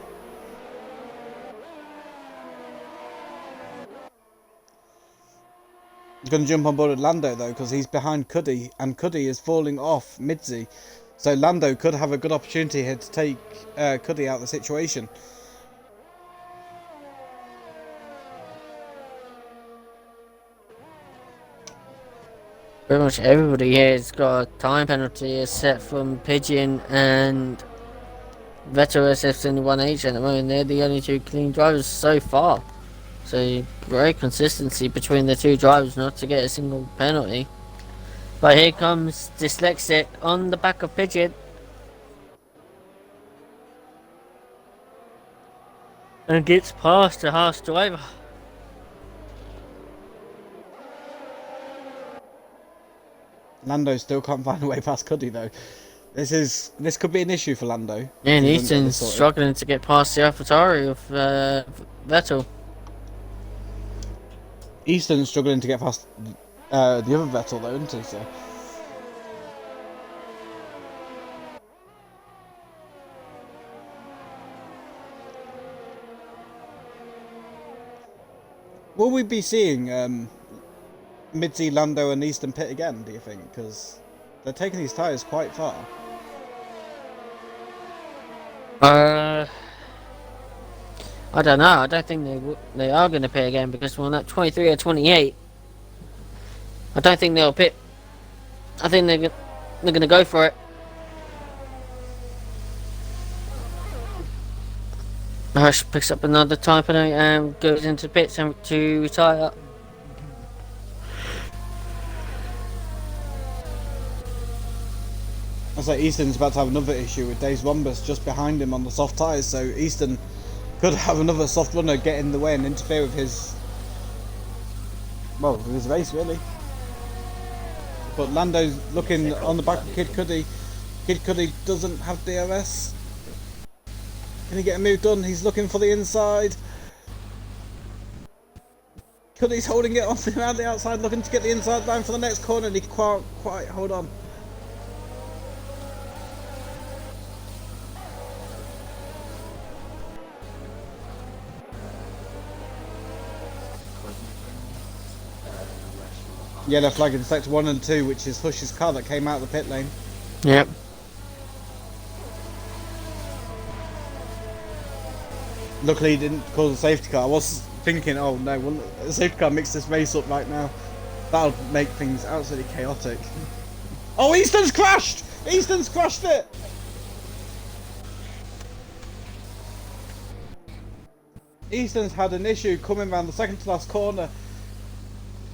Speaker 1: He's going to jump on board with Lando though, because he's behind Cuddy, and Cuddy is falling off Midzi. So Lando could have a good opportunity here to take Cuddy out of the situation.
Speaker 2: Pretty much everybody here has got a time penalty except from Pigeon and Vettel RSF1 at the moment. They're the only 2 clean drivers so far. So great consistency between the 2 drivers not to get a single penalty. But here comes Dyslexic on the back of Pigeon. And gets past the Haas driver.
Speaker 1: Lando still can't find a way past Cuddy though. This could be an issue for Lando.
Speaker 2: Yeah, and Easton's struggling to get past the AlphaTauri of Vettel.
Speaker 1: Easton's struggling to get past the other Vettel though, isn't he? So. Will we be seeing Midzi, Lando and Easton pit again, do you think? Because they're taking these tyres quite far.
Speaker 2: I don't know. I don't think they are going to pit again because we're on that 23 or 28. I don't think they'll pit. I think they're going to go for it. Hush picks up another time penalty and goes into pits to retire.
Speaker 1: I say Easton's about to have another issue with Dave's Wombus just behind him on the soft tyres, so Easton could have another soft runner get in the way and interfere with his race really. But Lando's looking on the back of Kid Cuddy. Kid Cuddy doesn't have DRS. Can he get a move done? He's looking for the inside. Cuddy's holding it on around the outside, looking to get the inside line for the next corner, and he can't quite hold on. Yellow flag in sector 1 and 2, which is Hush's car that came out of the pit lane.
Speaker 2: Yep.
Speaker 1: Luckily he didn't call the safety car. I was thinking, oh no, will the safety car mix this race up right now? That'll make things absolutely chaotic. Oh, Easton's crashed! Easton's crashed it! Easton's had an issue coming around the second to last corner.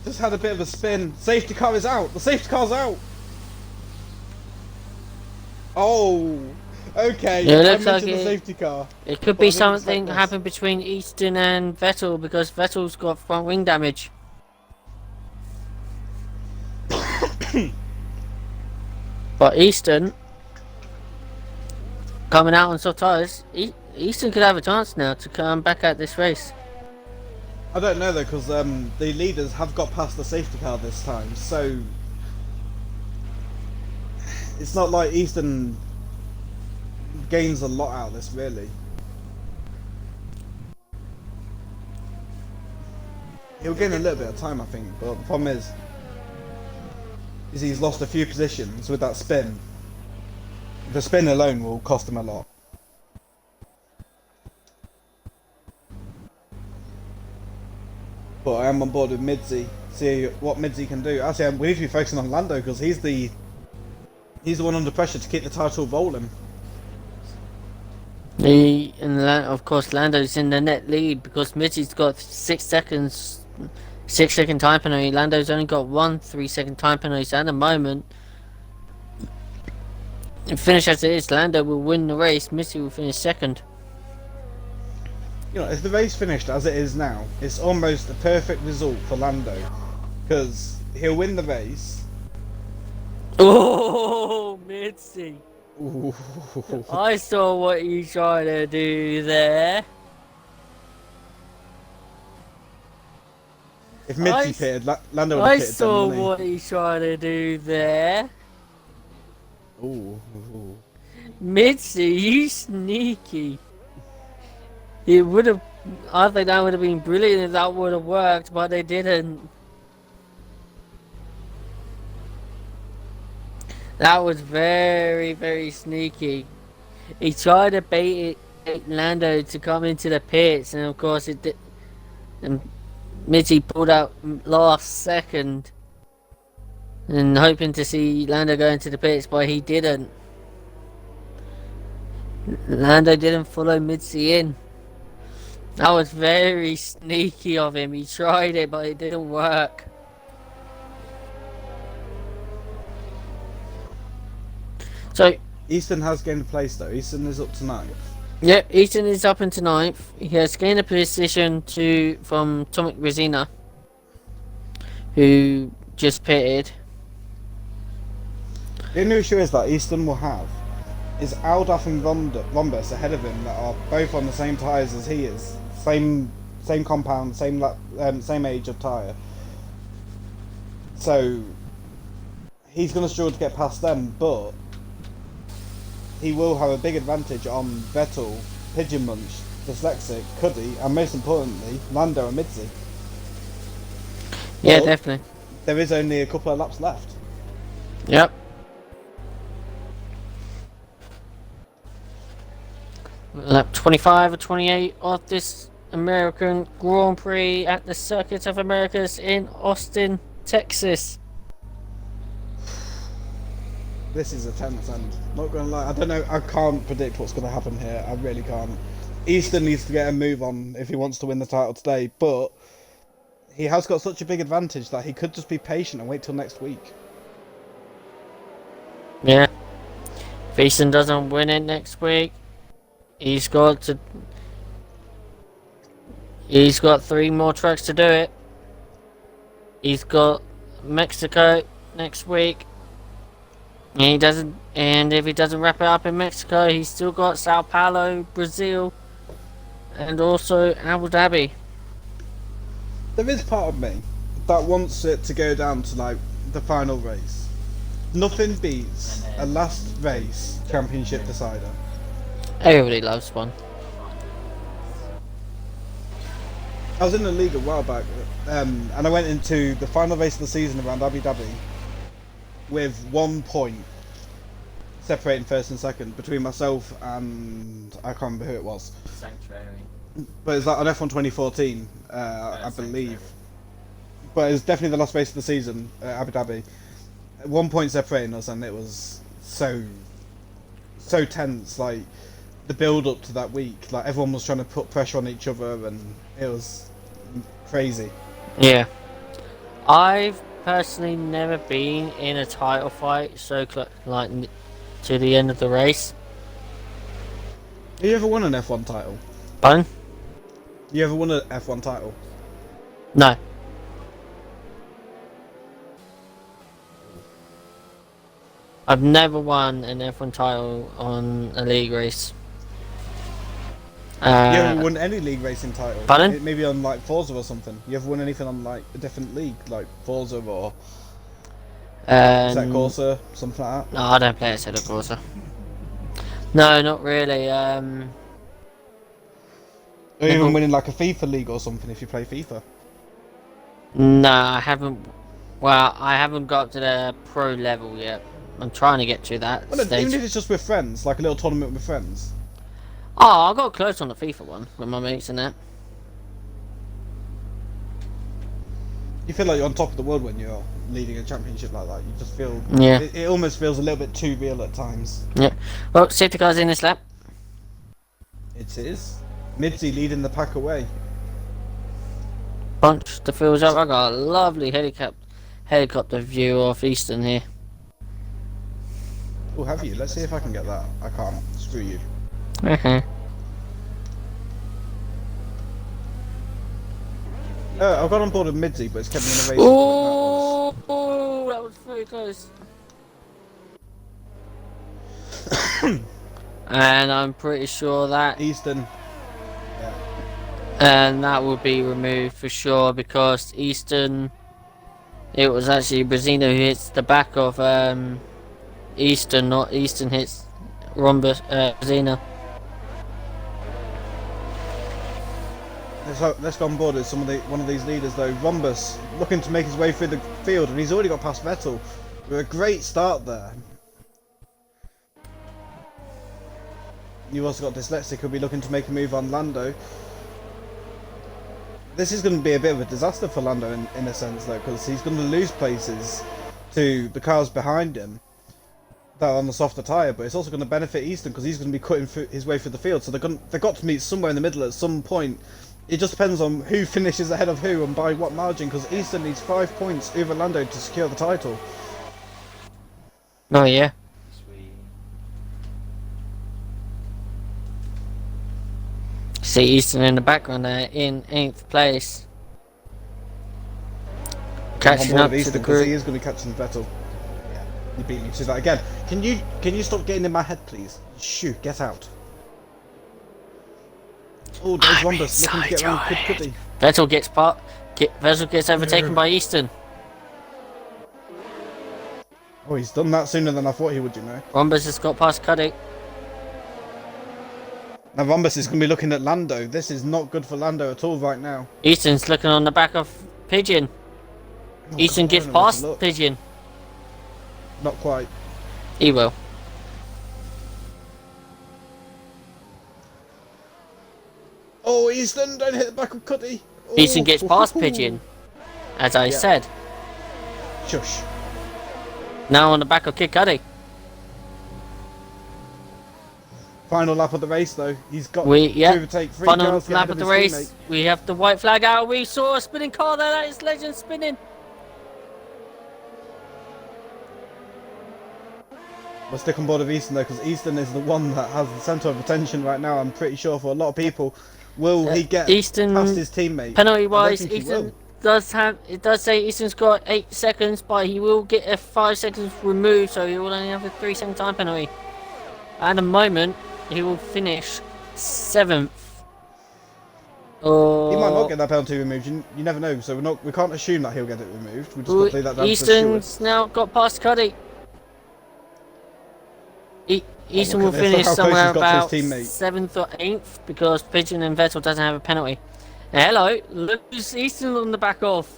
Speaker 1: Just had a bit of a spin. Safety car is out. The safety car's out. Oh, okay.
Speaker 2: Yeah, it
Speaker 1: I
Speaker 2: looks like
Speaker 1: mentioned the safety car.
Speaker 2: It could be something happened between Easton and Vettel because Vettel's got front wing damage. But Easton coming out on soft tyres. Easton could have a chance now to come back at this race.
Speaker 1: I don't know though, because the leaders have got past the safety car this time, so it's not like Easton gains a lot out of this, really. He'll gain a little bit of time, I think, but the problem is he's lost a few positions with that spin. The spin alone will cost him a lot. But I am on board with Midzi, see what Midzi can do. Actually, we need to be focusing on Lando because he's the one under pressure to keep the title rolling.
Speaker 2: Of course, Lando's in the net lead because Midzi's got 6 seconds, 6-second time penalty. Lando's only got 1 3-second time penalty. So at the moment, finish as it is, Lando will win the race. Midzi will finish second.
Speaker 1: You know, if the race finished as it is now, it's almost a perfect result for Lando, because he'll win the race.
Speaker 2: Oh, Mitzi.
Speaker 1: Ooh.
Speaker 2: I saw what you tried to do there.
Speaker 1: If Mitzi pitted, Lando would have
Speaker 2: I
Speaker 1: pitted then,
Speaker 2: saw
Speaker 1: wouldn't
Speaker 2: what you tried to do there.
Speaker 1: he? Ooh.
Speaker 2: Mitzi, you sneaky. It would have. I think that would have been brilliant if that would have worked, but they didn't. That was very, very sneaky. He tried to bait Lando to come into the pits, and of course it did. And Mitzi pulled out last second, and hoping to see Lando go into the pits, but he didn't. Lando didn't follow Mitzi in. That was very sneaky of him. He tried it, but it didn't work. So,
Speaker 1: Easton has gained a place though. Easton is up to 9th.
Speaker 2: yeah, Easton is up into 9th. He has gained a position from Tomic Resina, who just pitted.
Speaker 1: The only issue is that Easton will have is Aldaf and Rhombus ahead of him that are both on the same tyres as he is. Same compound, same age of tyre. So he's going to struggle to get past them, but he will have a big advantage on Vettel, Pigeon Munch, Dyslexic, Cuddy, and most importantly, Lando and Mitzi.
Speaker 2: Yeah,
Speaker 1: But
Speaker 2: definitely.
Speaker 1: there is only a couple of laps left.
Speaker 2: Yep. Lap 25 or 28 of this American Grand Prix at the Circuit of Americas in Austin, Texas.
Speaker 1: This is a tense end. Not gonna lie, I don't know. I can't predict what's gonna happen here. I really can't. Easton needs to get a move on if he wants to win the title today, but he has got such a big advantage that he could just be patient and wait till next week.
Speaker 2: Yeah. If Easton doesn't win it next week, he's got 3 more tracks to do it. He's got Mexico next week. And if he doesn't wrap it up in Mexico, he's still got Sao Paulo, Brazil, and also Abu Dhabi.
Speaker 1: There is part of me that wants it to go down to like the final race. Nothing beats a last race championship decider.
Speaker 2: Everybody loves one.
Speaker 1: I was in the league a while back, and I went into the final race of the season around Abu Dhabi with 1 point separating first and second between myself and I can't remember who it was.
Speaker 2: Sanctuary.
Speaker 1: But it's like on F1 2014, I believe. But it was definitely the last race of the season, Abu Dhabi. 1 point separating us, and it was so tense. Like the build up to that week, like everyone was trying to put pressure on each other, and it was crazy.
Speaker 2: Yeah. I've personally never been in a title fight so like to the end of the race.
Speaker 1: Have you ever won an F1 title?
Speaker 2: Pardon?
Speaker 1: You ever won an F1 title?
Speaker 2: No. I've never won an F1 title on a league race.
Speaker 1: You ever won any league racing title?
Speaker 2: Pardon?
Speaker 1: Maybe on like Forza or something. You ever won anything on like a different league, like Forza or Set Corsa, something like that?
Speaker 2: No, I don't play Set Corsa. No, not really.
Speaker 1: Or even winning like a FIFA league or something if you play FIFA.
Speaker 2: No, I haven't. Well, I haven't got up to the pro level yet. I'm trying to get to that stage.
Speaker 1: Even if it's just with friends, like a little tournament with friends.
Speaker 2: Oh, I got close on the FIFA one with my mates and that.
Speaker 1: You feel like you're on top of the world when you're leading a championship like that. You just feel...
Speaker 2: Yeah.
Speaker 1: It almost feels a little bit too real at times.
Speaker 2: Yeah. Well, safety cars in this lap.
Speaker 1: It is. Midzi leading the pack away.
Speaker 2: Bunch the fields up. I got a lovely helicopter view of Easton here.
Speaker 1: Oh, have you? Let's see if I can get that. I can't. Screw you.
Speaker 2: Okay.
Speaker 1: I've got on board with Midzi, but it's kept me in a race.
Speaker 2: Oh, that was very close. And I'm pretty sure that
Speaker 1: Easton.
Speaker 2: and that will be removed for sure because Easton. It was actually Brazino who hits the back of Easton, not Easton hits Brazino.
Speaker 1: Let's go on board with one of these leaders though. Rhombus looking to make his way through the field, and he's already got past Vettel with a great start there. You've also got Dyslexic who'll be looking to make a move on Lando. This is going to be a bit of a disaster for Lando in a sense though, because he's going to lose places to the cars behind him that are on the softer tyre, but it's also going to benefit Easton because he's going to be cutting his way through the field, so they've got to meet somewhere in the middle at some point. It just depends on who finishes ahead of who and by what margin, because Easton needs 5 points over Lando to secure the title.
Speaker 2: Oh yeah. See Easton in the background there in 8th place. Catching up to the group.
Speaker 1: He is going to be catching Vettel. Yeah, you beat me to that again. Can you stop getting in my head, please? Shoo, get out. Oh, there's Rhombus looking to get around Cuddy.
Speaker 2: Vettel gets overtaken by Easton.
Speaker 1: Oh, he's done that sooner than I thought he would, you know.
Speaker 2: Rhombus has got past Cuddy.
Speaker 1: Now Rhombus is going to be looking at Lando. This is not good for Lando at all right now.
Speaker 2: Easton's looking on the back of Pigeon.
Speaker 1: Oh,
Speaker 2: Easton gets past Pigeon.
Speaker 1: Not quite.
Speaker 2: He will.
Speaker 1: Oh, Easton, don't hit the back of Cuddy. Oh,
Speaker 2: Easton gets past Pigeon, as I said.
Speaker 1: Shush.
Speaker 2: Now on the back of Kid Cuddy.
Speaker 1: Final lap of the race, though. He's got
Speaker 2: to
Speaker 1: overtake 3
Speaker 2: final
Speaker 1: cars
Speaker 2: lap of the race.
Speaker 1: Teammate.
Speaker 2: We have the white flag out. We saw a spinning car there. That is Legend spinning.
Speaker 1: We'll stick on board with Easton, though, because Easton is the one that has the centre of attention right now. I'm pretty sure for a lot of people. Will he get
Speaker 2: Easton,
Speaker 1: past his teammate?
Speaker 2: Penalty-wise, Easton it does say Easton's got 8 seconds, but he will get a 5 seconds removed, so he will only have a 3-second time penalty. At the moment, he will finish 7th.
Speaker 1: He might not get that penalty removed. You never know, so we can't assume that he'll get it removed. We just got to leave that down to the
Speaker 2: Easton's now got past Cuddy. Easton will finish somewhere about 7th or 8th because Pigeon and Vettel doesn't have a penalty. Hello, look who's Easton on the back of.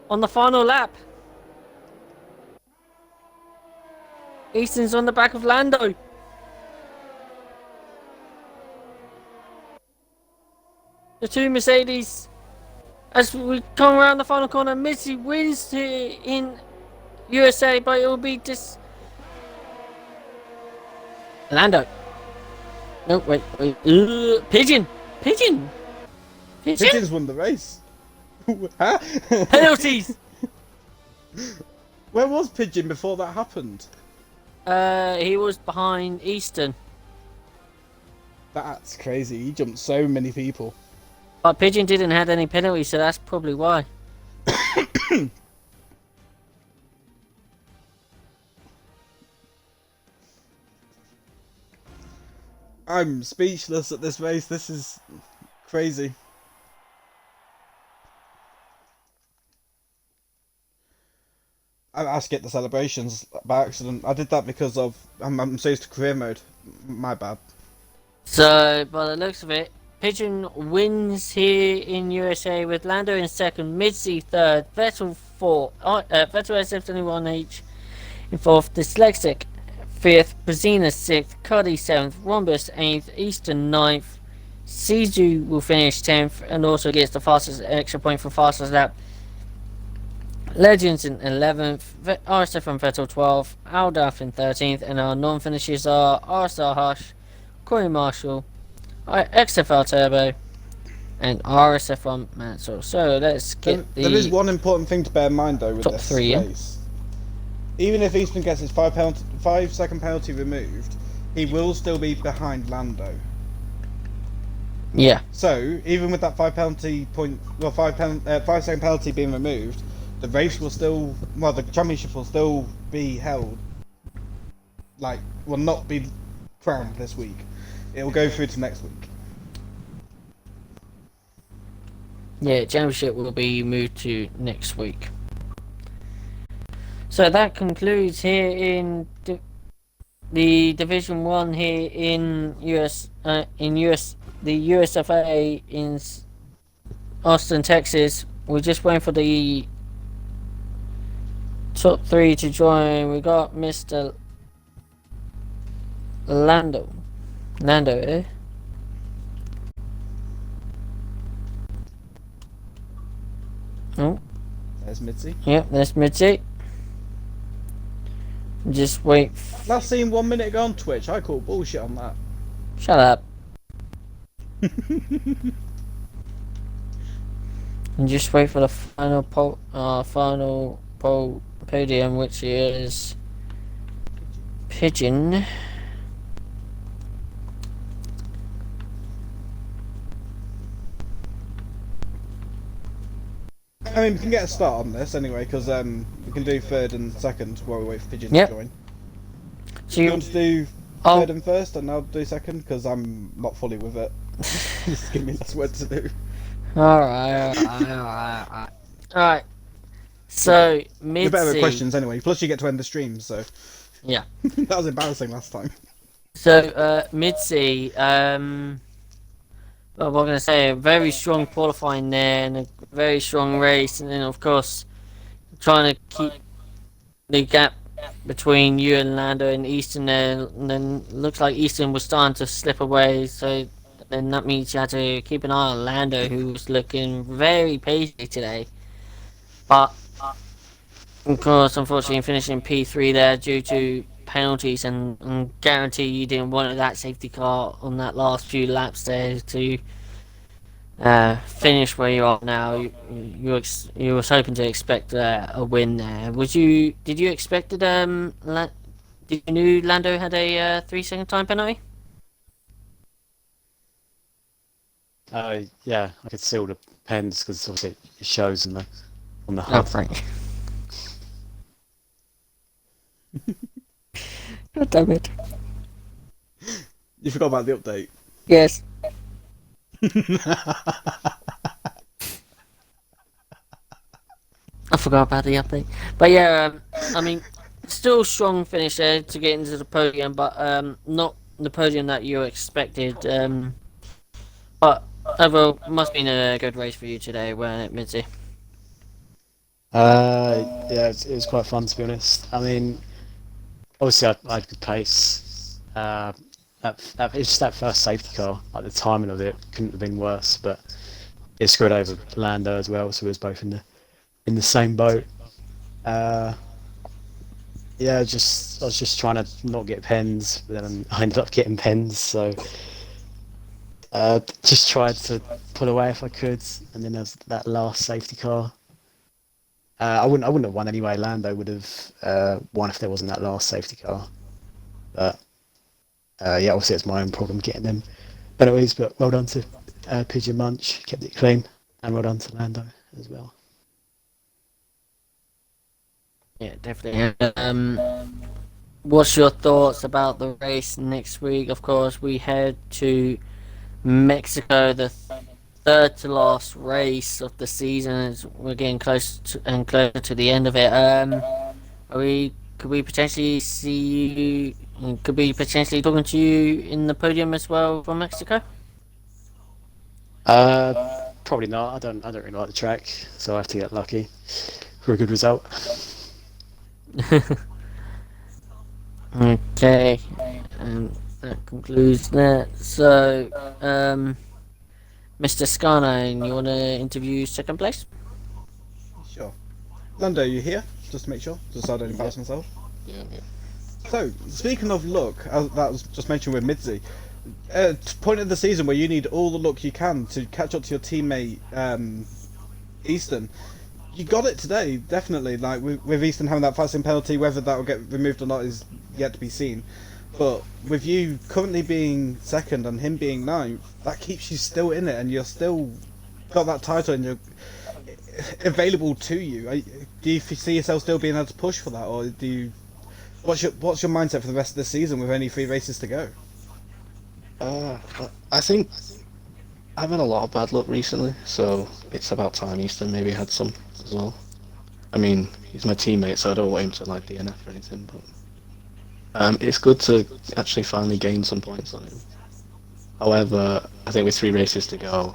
Speaker 2: On the final lap. Easton's on the back of Lando. The 2 Mercedes. As we come around the final corner, Missy wins in USA, but it will be Lando. No, wait. Pigeon.
Speaker 1: Pigeon's won the race. Huh?
Speaker 2: Penalties.
Speaker 1: Where was Pigeon before that happened?
Speaker 2: He was behind Easton.
Speaker 1: That's crazy. He jumped so many people.
Speaker 2: But Pigeon didn't have any penalties, so that's probably why.
Speaker 1: I'm speechless at this race. This is crazy. I skipped the celebrations by accident. I did that because I'm so used to career mode. My bad.
Speaker 2: So, by the looks of it, Pigeon wins here in USA with Lando in 2nd, Midzi 3rd, Vettel 4th, Vettel SF1H in 4th, Dyslexic 5th, Brazina 6th, Cuddy 7th, Rhombus 8th, Easton 9th, Sizu will finish 10th and also gets the fastest extra point for fastest lap. Legends in 11th, RSF1 Vettel 12th, Aldaf in 13th, and our non-finishers are RSR Hush, Corey Marshall, XFL Turbo, and RSF1 Mansell. So let's get
Speaker 1: There is one important thing to bear in mind though with
Speaker 2: top
Speaker 1: this
Speaker 2: 3,
Speaker 1: race. Even if Easton gets his 5 second penalty removed, he will still be behind Lando.
Speaker 2: Yeah.
Speaker 1: So even with that 5 second penalty being removed, the race will still, well, the championship will still be held. Like, will not be crowned this week. It will go through to next week.
Speaker 2: Yeah, championship will be moved to next week. So that concludes here in the Division 1 here in the USFA in Austin, Texas. We're just waiting for the top 3 to join. We got Mr. Lando. Lando, eh? Oh,
Speaker 1: There's Mitzi.
Speaker 2: yep, that's Mitzi. Just wait.
Speaker 1: Last seen 1 minute ago on Twitch. I call bullshit on that.
Speaker 2: Shut up. And just wait for the final podium, which is Pigeon.
Speaker 1: I mean, we can get a start on this anyway, because we can do third and second while we wait for Pigeon
Speaker 2: Yep.
Speaker 1: to join.
Speaker 2: So
Speaker 1: You want to do
Speaker 2: Oh.
Speaker 1: third and first, and I'll do second, because I'm not fully with it. Just give me less work to do.
Speaker 2: Alright. So,
Speaker 1: You're better at
Speaker 2: Mitzi.
Speaker 1: questions anyway, plus you get to end the stream, so...
Speaker 2: Yeah.
Speaker 1: That was embarrassing last time.
Speaker 2: So, Mitzi, well, we're going to say a very strong qualifying there and a very strong race, and then, of course, trying to keep the gap between you and Lando and Easton there, and then looks like Easton was starting to slip away, so then that means you had to keep an eye on Lando, who was looking very pacey today. But, of course, unfortunately, finishing P3 there due to penalties, and guarantee you didn't want that safety car on that last few laps there to finish where you are now. You was hoping to expect a win there. Did you expect it? Did you knew Lando had a 3 second time penalty?
Speaker 3: Yeah, I could see all the pens because obviously it shows on the
Speaker 2: Oh,
Speaker 3: HUD.
Speaker 2: Frank. God damn it.
Speaker 1: You forgot about the update.
Speaker 2: Yes. I forgot about the update. But yeah, I mean, still strong finish there to get into the podium, but not the podium that you expected. But overall, must have been a good race for you today, wasn't it, Mitzi?
Speaker 3: Yeah, it was quite fun to be honest. I mean, obviously I had good pace. It's just that first safety car. Like the timing of it couldn't have been worse, but it screwed over Lando as well, so we was both in the same boat. Yeah, I was just trying to not get pens, but then I ended up getting pens. So just tried to pull away if I could, and then there's that last safety car. I wouldn't have won anyway. Lando would have won if there wasn't that last safety car. But yeah, obviously it's my own problem getting them penalties. But well done to Pigeon Munch, kept it clean, and well done to Lando as well.
Speaker 2: Yeah, definitely. What's your thoughts about the race next week? Of course, we head to Mexico, the third to last race of the season. As we're getting closer to the end of it. Could we potentially see you? Could we potentially talking to you in the podium as well from Mexico?
Speaker 3: Probably not. I don't really like the track, so I have to get lucky for a good result.
Speaker 2: Okay, that concludes that. So, Mr. Scarnine, you want to interview second place?
Speaker 1: Sure. Lando, you here? Just to make sure, just so I don't embarrass myself.
Speaker 4: Yeah, yeah.
Speaker 1: So, speaking of luck, as that was just mentioned with Mitzi, point of the season where you need all the luck you can to catch up to your teammate Easton. You got it today, definitely. Like with Easton having that passing penalty, whether that will get removed or not is yet to be seen. But with you currently being second and him being ninth, that keeps you still in it, and you're still got that title and you're available to you. Do you see yourself still being able to push for that, or do you? What's your mindset for the rest of the season with only 3 races to go?
Speaker 4: I think I've had a lot of bad luck recently, so it's about time Easton maybe had some as well. I mean, he's my teammate, so I don't want him to like DNF or anything, but it's good to actually finally gain some points on him. However, I think with 3 races to go,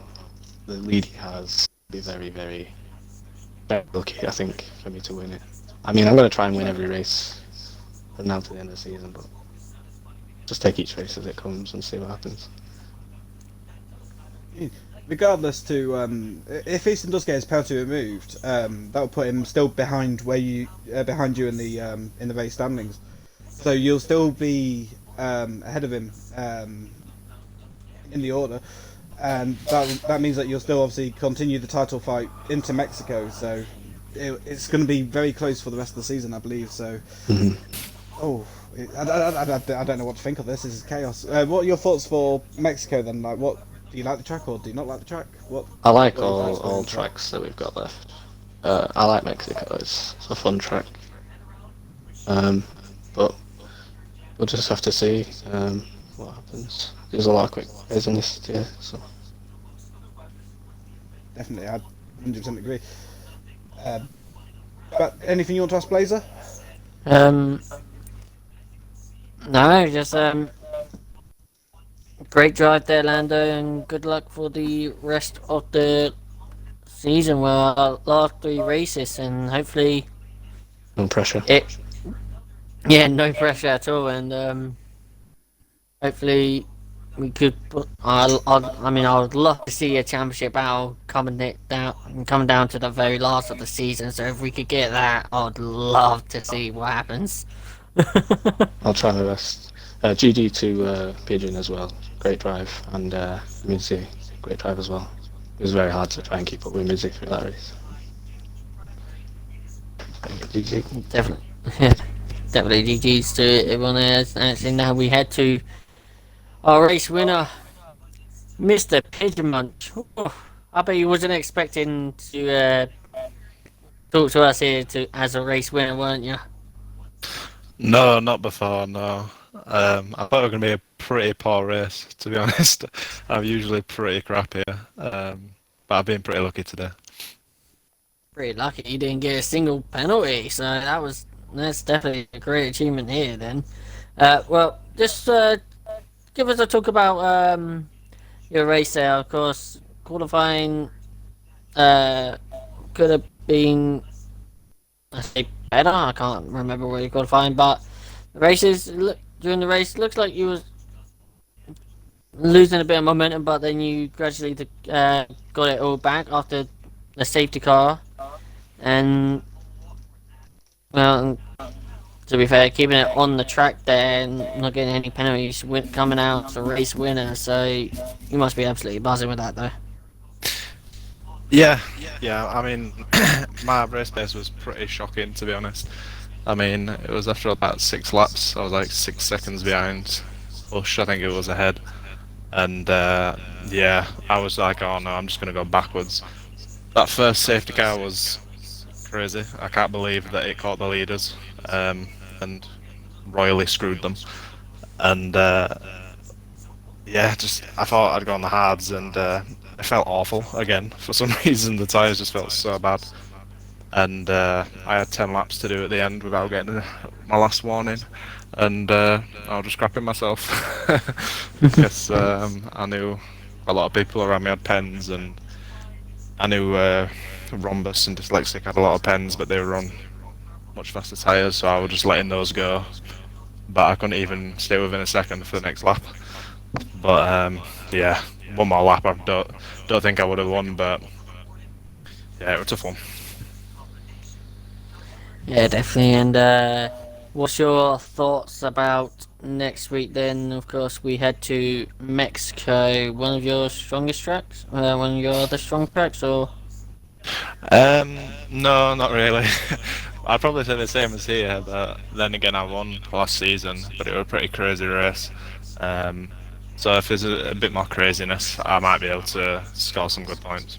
Speaker 4: the lead he has will be very, very, very lucky, I think, for me to win it. I mean, I'm going to try and win every race from now to the end of the season, but just take each race as it comes and see what happens.
Speaker 1: Regardless, if Easton does get his penalty removed, that will put him still behind behind you in the race standings. So you'll still be ahead of him in the order, and that means that you'll still obviously continue the title fight into Mexico. So it's going to be very close for the rest of the season, I believe. So, I don't know what to think of this. This is chaos. What are your thoughts for Mexico then? Like, what do you like the track or do you not like the track?
Speaker 4: I like all tracks that we've got left. I like Mexico. It's a fun track. But we'll just have to see what happens. There's a lot of quick players in this tier, so.
Speaker 1: Definitely, I 100% agree. But anything you want to ask Blazer?
Speaker 2: No, just great drive there, Lando, and good luck for the rest of the season. Well, our last 3 races, and hopefully
Speaker 4: No pressure.
Speaker 2: yeah, no pressure at all, and hopefully we could. I mean, I would love to see a championship battle coming down to the very last of the season. So if we could get that, I'd love to see what happens.
Speaker 4: I'll try my best. GG to Pigeon as well. Great drive. And Midzi, great drive as well. It was very hard to try and keep up with Midzi through that race. GG.
Speaker 2: Definitely, yeah, definitely GG's to everyone else. Actually, now we head to our race winner, Mr. Pigeon Munch. Oh, I bet you wasn't expecting to talk to us here as a race winner, weren't you?
Speaker 5: No, not before, no. I thought it was going to be a pretty poor race, to be honest. I'm usually pretty crap here, but I've been pretty lucky today.
Speaker 2: Pretty lucky you didn't get a single penalty, so that's definitely a great achievement here then. Well, just give us a talk about your race there. Of course, qualifying could have been, I say, better. I can't remember where you qualifying, but the races during the race looks like you was losing a bit of momentum, but then you gradually got it all back after the safety car, and well, to be fair, keeping it on the track there and not getting any penalties, coming out as a race winner. So you must be absolutely buzzing with that, though.
Speaker 5: Yeah. I mean, my race pace was pretty shocking, to be honest. I mean, it was after about 6 laps. I was like 6 seconds behind Bush, I think it was ahead. And yeah, I was like, oh no, I'm just going to go backwards. That first safety car was crazy. I can't believe that it caught the leaders and royally screwed them. And yeah, just I thought I'd go on the hards, and it felt awful again. For some reason, the tyres just felt so bad. And I had 10 laps to do at the end without getting my last warning, and I was just crapping myself because I knew a lot of people around me had pens, and I knew Rhombus and Dyslexic had a lot of pens, but they were on much faster tyres, so I was just letting those go. But I couldn't even stay within a second for the next lap. But yeah, one more lap. I don't think I would have won, but yeah, it was a tough one.
Speaker 2: Yeah, definitely. And what's your thoughts about next week then? Of course, we head to Mexico. One of your strongest tracks? One of your other strong tracks, or?
Speaker 5: No, not really. I'd probably say the same as here, but then again, I won last season, but it was a pretty crazy race. So if there's a bit more craziness, I might be able to score some good points.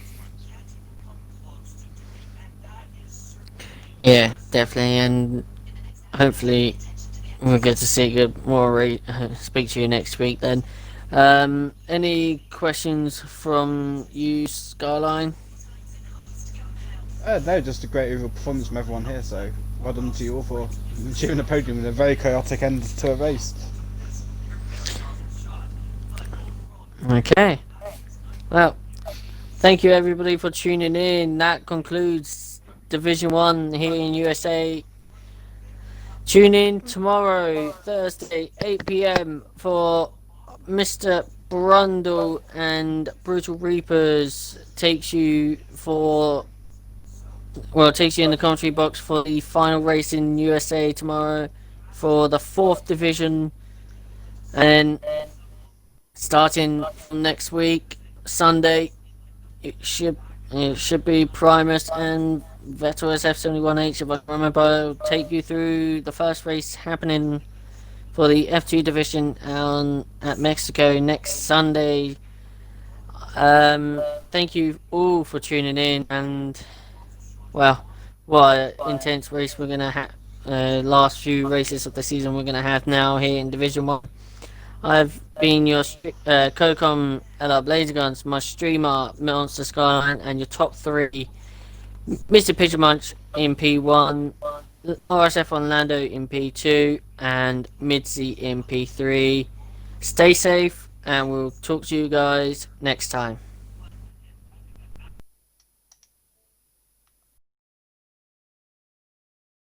Speaker 2: Yeah, definitely, and hopefully we'll get to see good more. Speak to you next week then. Any questions from you, Skyline?
Speaker 1: No, just a great overall performance from everyone here, so well done to you all for achieving a podium with a very chaotic end to a race.
Speaker 2: Okay. Well, thank you everybody for tuning in. That concludes Division 1 here in USA. Tune in tomorrow, Thursday, 8 p.m. for Mr. Brundle and Brutal Reapers takes you in the commentary box for the final race in USA tomorrow for the 4th division. And starting from next week, Sunday, it should be Primus and Vettel SF1H. If I remember, I'll take you through the first race happening for the F2 division at Mexico next Sunday. Thank you all for tuning in, and well, what an intense race we're gonna have. Last few races of the season we're gonna have now here in Division 1. I've been your COCOM LR Blazer Guns, my streamer Monster Skyline, and your top 3 Mr. Pitcher Munch in P1, RSF1 Lando in P2, and Midzy in P3. Stay safe, and we'll talk to you guys next time.